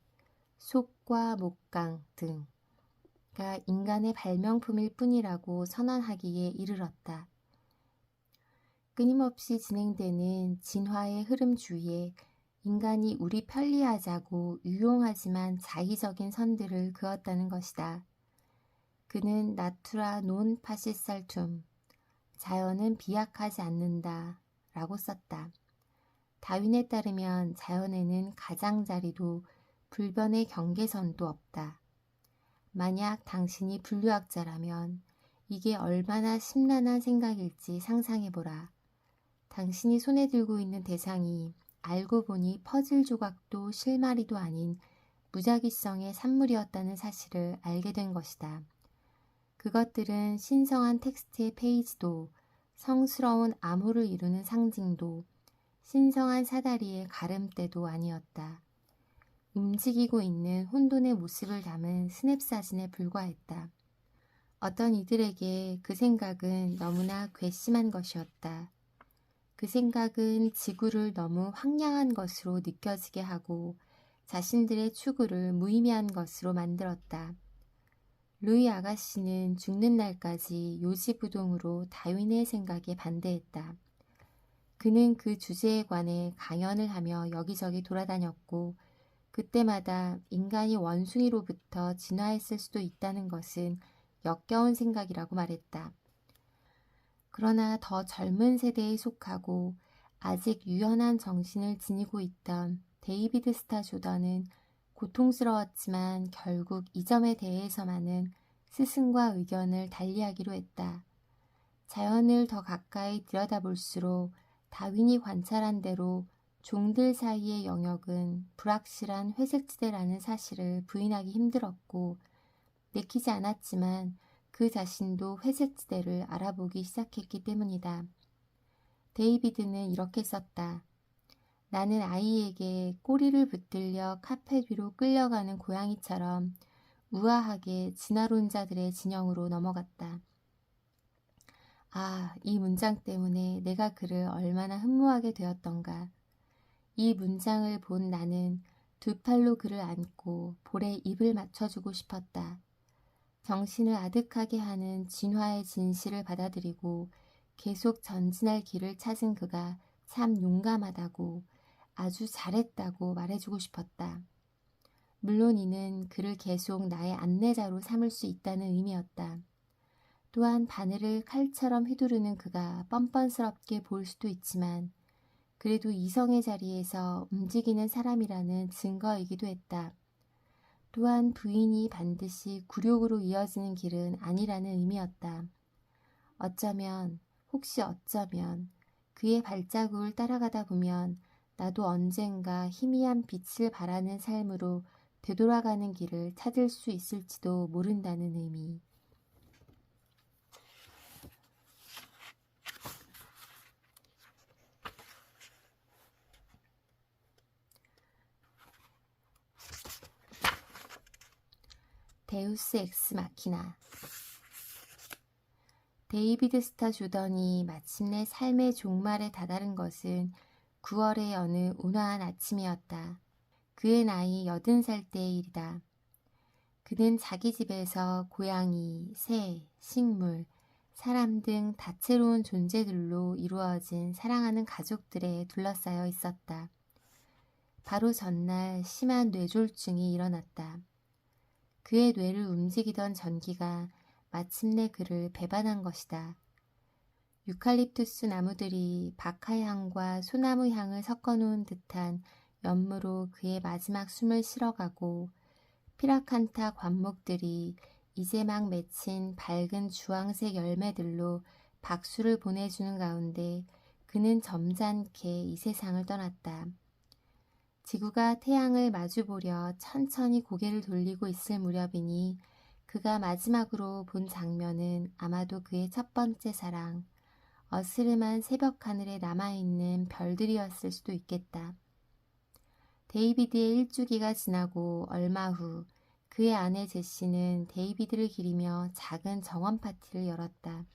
속과 목강 등가 인간의 발명품일 뿐이라고 선언하기에 이르렀다. 끊임없이 진행되는 진화의 흐름 주위에 인간이 우리 편리하자고 유용하지만 자의적인 선들을 그었다는 것이다. 그는 나투라 논 파시살툼, 자연은 비약하지 않는다 라고 썼다. 다윈에 따르면 자연에는 가장자리도 불변의 경계선도 없다. 만약 당신이 분류학자라면 이게 얼마나 심란한 생각일지 상상해보라. 당신이 손에 들고 있는 대상이 알고 보니 퍼즐 조각도 실마리도 아닌 무작위성의 산물이었다는 사실을 알게 된 것이다. 그것들은 신성한 텍스트의 페이지도, 성스러운 암호를 이루는 상징도, 신성한 사다리의 가름대도 아니었다. 움직이고 있는 혼돈의 모습을 담은 스냅사진에 불과했다. 어떤 이들에게 그 생각은 너무나 괘씸한 것이었다. 그 생각은 지구를 너무 황량한 것으로 느껴지게 하고 자신들의 추구를 무의미한 것으로 만들었다. 루이 아가씨는 죽는 날까지 요지부동으로 다윈의 생각에 반대했다. 그는 그 주제에 관해 강연을 하며 여기저기 돌아다녔고 그때마다 인간이 원숭이로부터 진화했을 수도 있다는 것은 역겨운 생각이라고 말했다. 그러나 더 젊은 세대에 속하고 아직 유연한 정신을 지니고 있던 데이비드 스타 조던은 고통스러웠지만 결국 이 점에 대해서만은 스승과 의견을 달리하기로 했다. 자연을 더 가까이 들여다볼수록 다윈이 관찰한 대로 종들 사이의 영역은 불확실한 회색지대라는 사실을 부인하기 힘들었고 내키지 않았지만 그 자신도 회색지대를 알아보기 시작했기 때문이다. 데이비드는 이렇게 썼다. 나는 아이에게 꼬리를 붙들려 카펫 위로 끌려가는 고양이처럼 우아하게 진화론자들의 진영으로 넘어갔다. 아, 이 문장 때문에 내가 그를 얼마나 흠모하게 되었던가. 이 문장을 본 나는 두 팔로 그를 안고 볼에 입을 맞춰주고 싶었다. 정신을 아득하게 하는 진화의 진실을 받아들이고 계속 전진할 길을 찾은 그가 참 용감하다고, 아주 잘했다고 말해주고 싶었다. 물론 이는 그를 계속 나의 안내자로 삼을 수 있다는 의미였다. 또한 바늘을 칼처럼 휘두르는 그가 뻔뻔스럽게 보일 수도 있지만 그래도 이성의 자리에서 움직이는 사람이라는 증거이기도 했다. 또한 부인이 반드시 굴욕으로 이어지는 길은 아니라는 의미였다. 혹시 어쩌면 그의 발자국을 따라가다 보면 나도 언젠가 희미한 빛을 발하는 삶으로 되돌아가는 길을 찾을 수 있을지도 모른다는 의미. 데우스 엑스 마키나. 데이비드 스타 조던이 마침내 삶의 종말에 다다른 것은 9월의 어느 온화한 아침이었다. 그의 나이 80살 때의 일이다. 그는 자기 집에서 고양이, 새, 식물, 사람 등 다채로운 존재들로 이루어진 사랑하는 가족들에 둘러싸여 있었다. 바로 전날 심한 뇌졸중이 일어났다. 그의 뇌를 움직이던 전기가 마침내 그를 배반한 것이다. 유칼립투스 나무들이 박하 향과 소나무 향을 섞어놓은 듯한 연무로 그의 마지막 숨을 실어가고 피라칸타 관목들이 이제 막 맺힌 밝은 주황색 열매들로 박수를 보내주는 가운데 그는 점잖게 이 세상을 떠났다. 지구가 태양을 마주보려 천천히 고개를 돌리고 있을 무렵이니 그가 마지막으로 본 장면은 아마도 그의 첫 번째 사랑, 어스름한 새벽 하늘에 남아있는 별들이었을 수도 있겠다. 데이비드의 일주기가 지나고 얼마 후 그의 아내 제시는 데이비드를 기리며 작은 정원 파티를 열었다.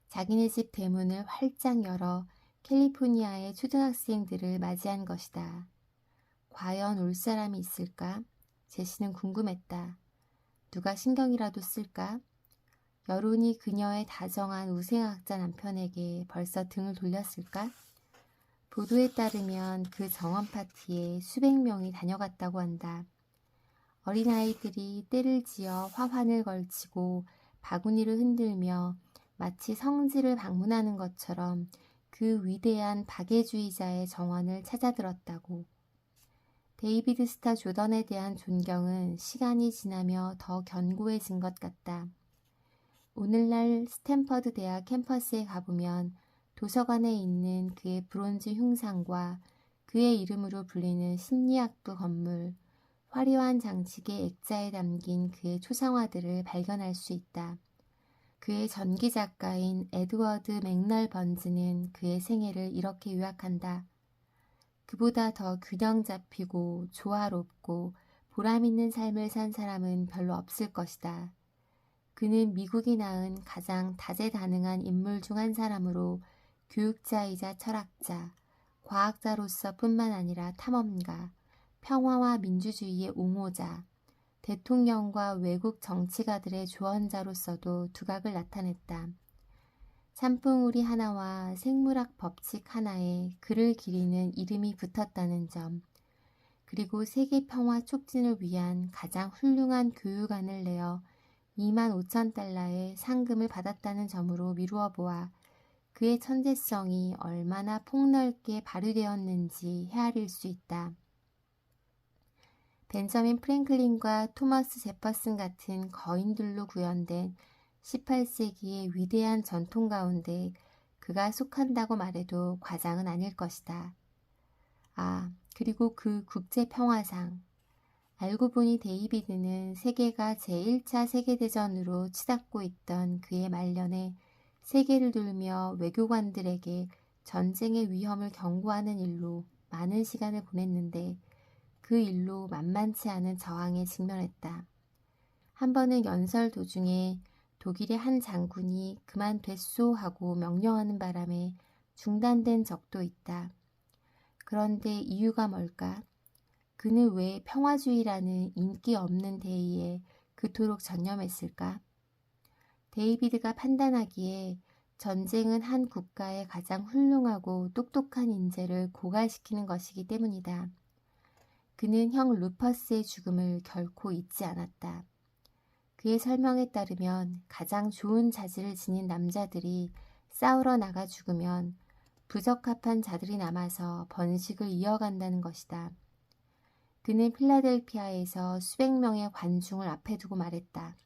자기네 집 대문을 활짝 열어 캘리포니아의 초등학생들을 맞이한 것이다. 과연 올 사람이 있을까? 제시는 궁금했다. 누가 신경이라도 쓸까? 여론이 그녀의 다정한 우생학자 남편에게 벌써 등을 돌렸을까? 보도에 따르면 그 정원 파티에 수백 명이 다녀갔다고 한다. 어린아이들이 떼를 지어 화환을 걸치고 바구니를 흔들며 마치 성지를 방문하는 것처럼 그 위대한 박애주의자의 정원을 찾아들었다고. 데이비드 스타 조던에 대한 존경은 시간이 지나며 더 견고해진 것 같다. 오늘날 스탠퍼드 대학 캠퍼스에 가보면 도서관에 있는 그의 브론즈 흉상과 그의 이름으로 불리는 심리학부 건물, 화려한 장식의 액자에 담긴 그의 초상화들을 발견할 수 있다. 그의 전기 작가인 에드워드 맥널 번즈는 그의 생애를 이렇게 요약한다. 그보다 더 균형 잡히고 조화롭고 보람있는 삶을 산 사람은 별로 없을 것이다. 그는 미국이 낳은 가장 다재다능한 인물 중 한 사람으로 교육자이자 철학자, 과학자로서 뿐만 아니라 탐험가, 평화와 민주주의의 옹호자, 대통령과 외국 정치가들의 조언자로서도 두각을 나타냈다. 산봉우리 하나와 생물학 법칙 하나에 그를 기리는 이름이 붙었다는 점, 그리고 세계 평화 촉진을 위한 가장 훌륭한 교육안을 내어 25,000달러의 상금을 받았다는 점으로 미루어 보아 그의 천재성이 얼마나 폭넓게 발휘되었는지 헤아릴 수 있다. 벤저민 프랭클린과 토머스 제퍼슨 같은 거인들로 구현된 18세기의 위대한 전통 가운데 그가 속한다고 말해도 과장은 아닐 것이다. 아, 그리고 그 국제평화상. 알고 보니 데이비드는 세계가 제1차 세계대전으로 치닫고 있던 그의 말년에 세계를 돌며 외교관들에게 전쟁의 위험을 경고하는 일로 많은 시간을 보냈는데 그 일로 만만치 않은 저항에 직면했다. 한 번은 연설 도중에 독일의 한 장군이 그만 됐소 하고 명령하는 바람에 중단된 적도 있다. 그런데 이유가 뭘까? 그는 왜 평화주의라는 인기 없는 대의에 그토록 전념했을까? 데이비드가 판단하기에 전쟁은 한 국가의 가장 훌륭하고 똑똑한 인재를 고갈시키는 것이기 때문이다. 그는 형 루퍼스의 죽음을 결코 잊지 않았다. 그의 설명에 따르면 가장 좋은 자질을 지닌 남자들이 싸우러 나가 죽으면 부적합한 자들이 남아서 번식을 이어간다는 것이다. 그는 필라델피아에서 수백 명의 관중을 앞에 두고 말했다.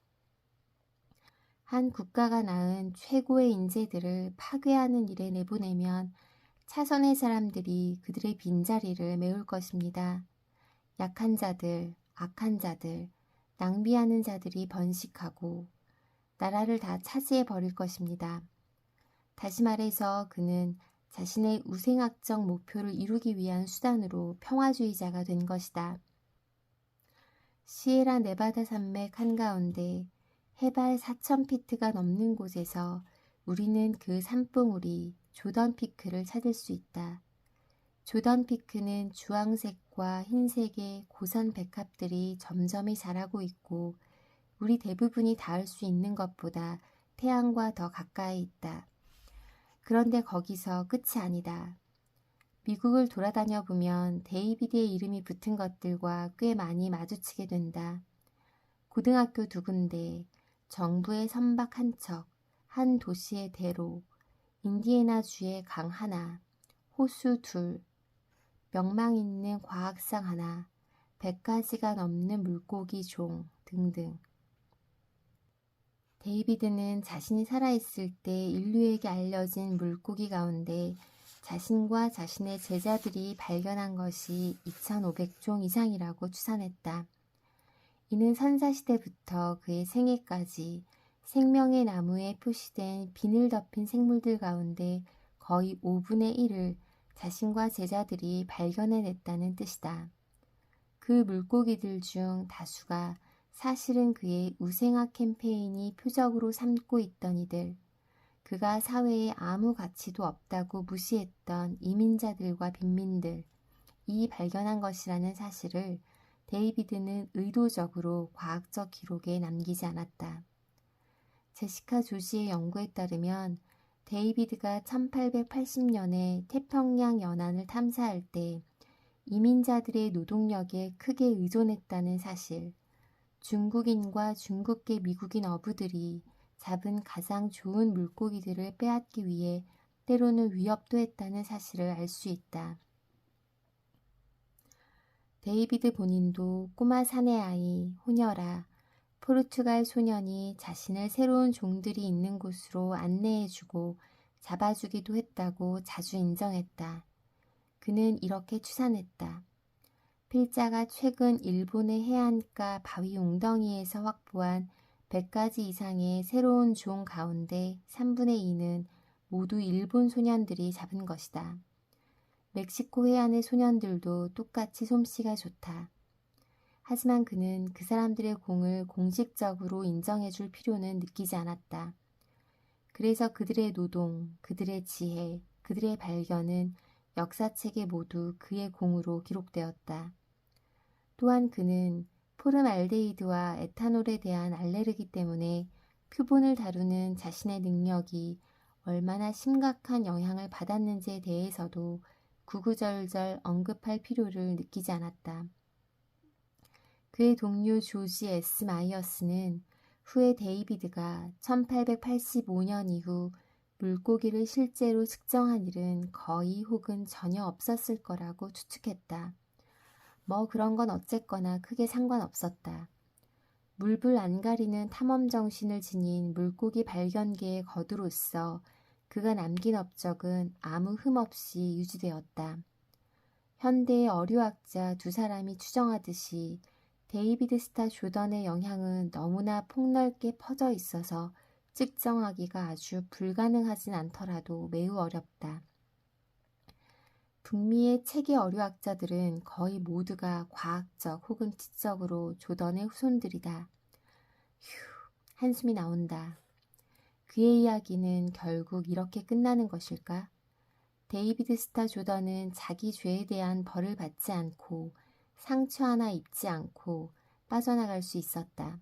한 국가가 낳은 최고의 인재들을 파괴하는 일에 내보내면 차선의 사람들이 그들의 빈자리를 메울 것입니다. 약한 자들, 악한 자들, 낭비하는 자들이 번식하고 나라를 다 차지해 버릴 것입니다. 다시 말해서 그는 자신의 우생학적 목표를 이루기 위한 수단으로 평화주의자가 된 것이다. 시에라 네바다 산맥 한가운데 해발 4,000피트가 넘는 곳에서 우리는 그 산봉우리 조던 피크를 찾을 수 있다. 조던 피크는 주황색과 흰색의 고산 백합들이 점점이 자라고 있고 우리 대부분이 닿을 수 있는 것보다 태양과 더 가까이 있다. 그런데 거기서 끝이 아니다. 미국을 돌아다녀 보면 데이비드의 이름이 붙은 것들과 꽤 많이 마주치게 된다. 고등학교 2군데, 정부의 선박 한 척, 한 도시의 대로, 인디애나주의 강 하나, 호수 2, 명망 있는 과학상 하나, 100가지가 넘는 물고기 종 등등. 데이비드는 자신이 살아있을 때 인류에게 알려진 물고기 가운데 자신과 자신의 제자들이 발견한 것이 2,500종 이상이라고 추산했다. 이는 선사시대부터 그의 생애까지 생명의 나무에 표시된 비늘 덮인 생물들 가운데 거의 5분의 1을 자신과 제자들이 발견해냈다는 뜻이다. 그 물고기들 중 다수가 사실은 그의 우생학 캠페인이 표적으로 삼고 있던 이들, 그가 사회에 아무 가치도 없다고 무시했던 이민자들과 빈민들, 이 발견한 것이라는 사실을 데이비드는 의도적으로 과학적 기록에 남기지 않았다. 제시카 조지의 연구에 따르면 데이비드가 1880년에 태평양 연안을 탐사할 때 이민자들의 노동력에 크게 의존했다는 사실, 중국인과 중국계 미국인 어부들이 잡은 가장 좋은 물고기들을 빼앗기 위해 때로는 위협도 했다는 사실을 알 수 있다. 데이비드 본인도 꼬마 사내아이 호녀라 포르투갈 소년이 자신을 새로운 종들이 있는 곳으로 안내해주고 잡아주기도 했다고 자주 인정했다. 그는 이렇게 추산했다. 필자가 최근 일본의 해안가 바위 웅덩이에서 확보한 100가지 이상의 새로운 종 가운데 3분의 2는 모두 일본 소년들이 잡은 것이다. 멕시코 해안의 소년들도 똑같이 솜씨가 좋다. 하지만 그는 그 사람들의 공을 공식적으로 인정해줄 필요는 느끼지 않았다. 그래서 그들의 노동, 그들의 지혜, 그들의 발견은 역사책에 모두 그의 공으로 기록되었다. 또한 그는 포름알데히드와 에탄올에 대한 알레르기 때문에 표본을 다루는 자신의 능력이 얼마나 심각한 영향을 받았는지에 대해서도 구구절절 언급할 필요를 느끼지 않았다. 그의 동료 조지 S. 마이어스는 후에 데이비드가 1885년 이후 물고기를 실제로 측정한 일은 거의 혹은 전혀 없었을 거라고 추측했다. 뭐 그런 건 어쨌거나 크게 상관없었다. 물불 안 가리는 탐험 정신을 지닌 물고기 발견계의 거두로서 그가 남긴 업적은 아무 흠 없이 유지되었다. 현대의 어류학자 2사람이 추정하듯이 데이비드 스타 조던의 영향은 너무나 폭넓게 퍼져 있어서 측정하기가 아주 불가능하진 않더라도 매우 어렵다. 북미의 체계 어류학자들은 거의 모두가 과학적 혹은 지적으로 조던의 후손들이다. 휴, 한숨이 나온다. 그의 이야기는 결국 이렇게 끝나는 것일까? 데이비드 스타 조던은 자기 죄에 대한 벌을 받지 않고 상처 하나 입지 않고 빠져나갈 수 있었다.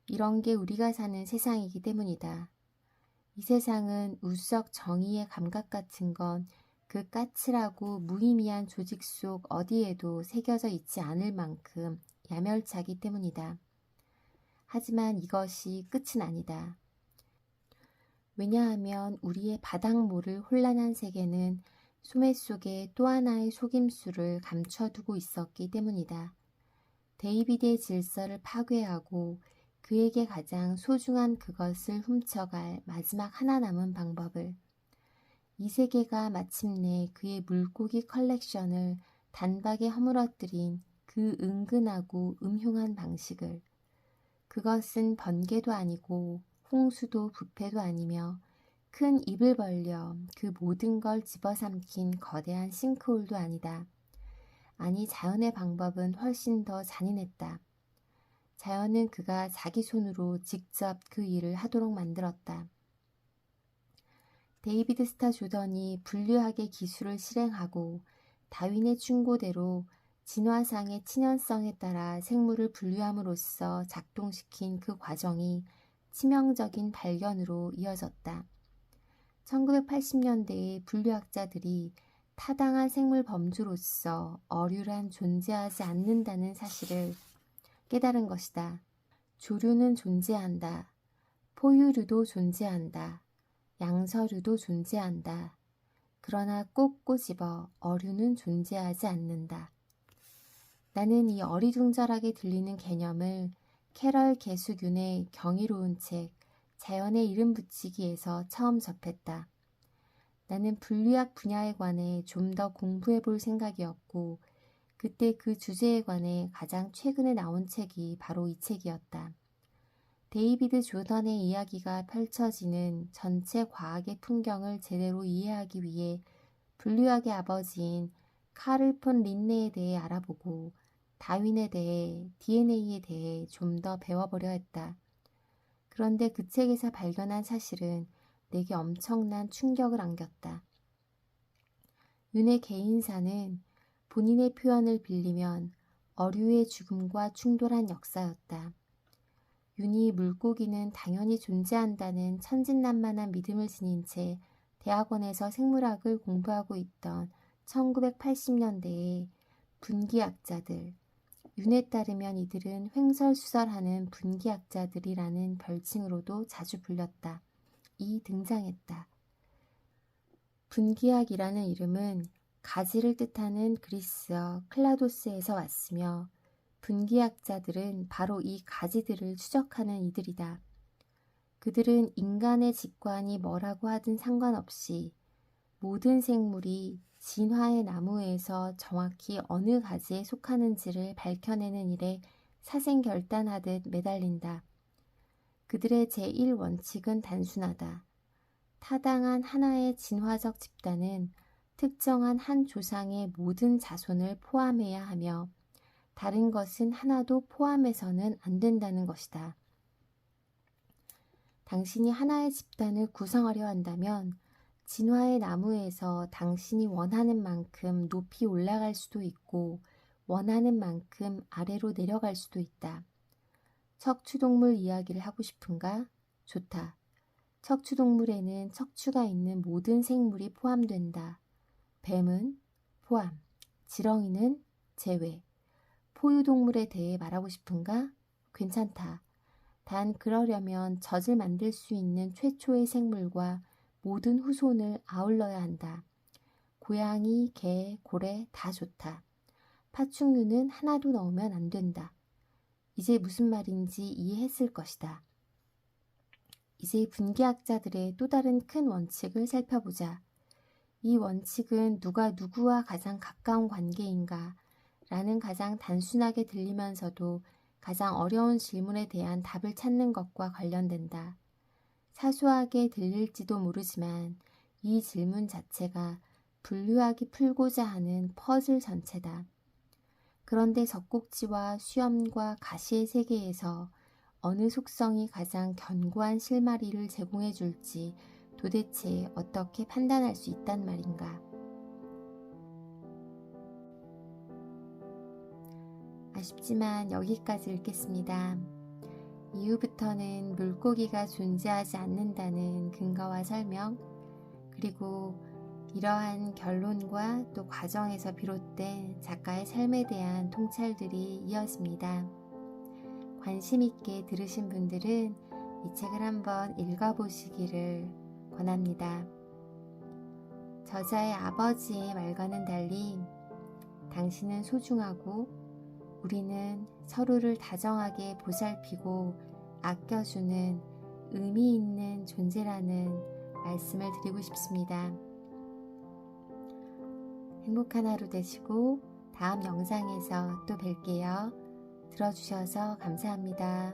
이런 게 우리가 사는 세상이기 때문이다. 이 세상은 우수적 정의의 감각 같은 건 그 까칠하고 무의미한 조직 속 어디에도 새겨져 있지 않을 만큼 야멸차기 때문이다. 하지만 이것이 끝은 아니다. 왜냐하면 우리의 바닥 모를 혼란한 세계는 소매 속에 또 하나의 속임수를 감춰두고 있었기 때문이다. 데이비드의 질서를 파괴하고 그에게 가장 소중한 그것을 훔쳐갈 마지막 하나 남은 방법을, 이 세계가 마침내 그의 물고기 컬렉션을 단박에 허물어뜨린 그 은근하고 음흉한 방식을, 그것은 번개도 아니고 홍수도 부패도 아니며 큰 입을 벌려 그 모든 걸 집어삼킨 거대한 싱크홀도 아니다. 아니, 자연의 방법은 훨씬 더 잔인했다. 자연은 그가 자기 손으로 직접 그 일을 하도록 만들었다. 데이비드 스타 조던이 불류학의 기술을 실행하고 다윈의 충고대로 진화상의 친연성에 따라 생물을 분류함으로써 작동시킨 그 과정이 치명적인 발견으로 이어졌다. 1980년대의 분류학자들이 타당한 생물 범주로서 어류란 존재하지 않는다는 사실을 깨달은 것이다. 조류는 존재한다. 포유류도 존재한다. 양서류도 존재한다. 그러나 꼭 꼬집어 어류는 존재하지 않는다. 나는 이 어리둥절하게 들리는 개념을 캐럴 개수균의 경이로운 책 자연의 이름 붙이기에서 처음 접했다. 나는 분류학 분야에 관해 좀 더 공부해 볼 생각이었고 그때 그 주제에 관해 가장 최근에 나온 책이 바로 이 책이었다. 데이비드 조던의 이야기가 펼쳐지는 전체 과학의 풍경을 제대로 이해하기 위해 분류학의 아버지인 카를 폰 린네에 대해 알아보고 다윈에 대해, DNA에 대해 좀 더 배워보려 했다. 그런데 그 책에서 발견한 사실은 내게 엄청난 충격을 안겼다. 윤의 개인사는 본인의 표현을 빌리면 어류의 죽음과 충돌한 역사였다. 윤이 물고기는 당연히 존재한다는 천진난만한 믿음을 지닌 채 대학원에서 생물학을 공부하고 있던 1980년대의 분기학자들, 윤에 따르면 이들은 횡설수설하는 분기학자들이라는 별칭으로도 자주 불렸다. 이 등장했다. 분기학이라는 이름은 가지를 뜻하는 그리스어 클라도스에서 왔으며 분기학자들은 바로 이 가지들을 추적하는 이들이다. 그들은 인간의 직관이 뭐라고 하든 상관없이 모든 생물이 진화의 나무에서 정확히 어느 가지에 속하는지를 밝혀내는 일에 사생결단하듯 매달린다. 그들의 제1원칙은 단순하다. 타당한 하나의 진화적 집단은 특정한 한 조상의 모든 자손을 포함해야 하며 다른 것은 하나도 포함해서는 안 된다는 것이다. 당신이 하나의 집단을 구성하려 한다면 진화의 나무에서 당신이 원하는 만큼 높이 올라갈 수도 있고 원하는 만큼 아래로 내려갈 수도 있다. 척추동물 이야기를 하고 싶은가? 좋다. 척추동물에는 척추가 있는 모든 생물이 포함된다. 뱀은 포함, 지렁이는 제외. 포유동물에 대해 말하고 싶은가? 괜찮다. 단 그러려면 젖을 만들 수 있는 최초의 생물과 모든 후손을 아울러야 한다. 고양이, 개, 고래 다 좋다. 파충류는 하나도 넣으면 안 된다. 이제 무슨 말인지 이해했을 것이다. 이제 분기학자들의 또 다른 큰 원칙을 살펴보자. 이 원칙은 누가 누구와 가장 가까운 관계인가 라는 가장 단순하게 들리면서도 가장 어려운 질문에 대한 답을 찾는 것과 관련된다. 사소하게 들릴지도 모르지만 이 질문 자체가 분류학이 풀고자 하는 퍼즐 전체다. 그런데 젖꼭지와 수염과 가시의 세계에서 어느 속성이 가장 견고한 실마리를 제공해 줄지 도대체 어떻게 판단할 수 있단 말인가. 아쉽지만 여기까지 읽겠습니다. 이후부터는 물고기가 존재하지 않는다는 근거와 설명, 그리고 이러한 결론과 또 과정에서 비롯된 작가의 삶에 대한 통찰들이 이어집니다. 관심 있게 들으신 분들은 이 책을 한번 읽어보시기를 권합니다. 저자의 아버지의 말과는 달리 당신은 소중하고 우리는 서로를 다정하게 보살피고 아껴주는 의미 있는 존재라는 말씀을 드리고 싶습니다. 행복한 하루 되시고 다음 영상에서 또 뵐게요. 들어주셔서 감사합니다.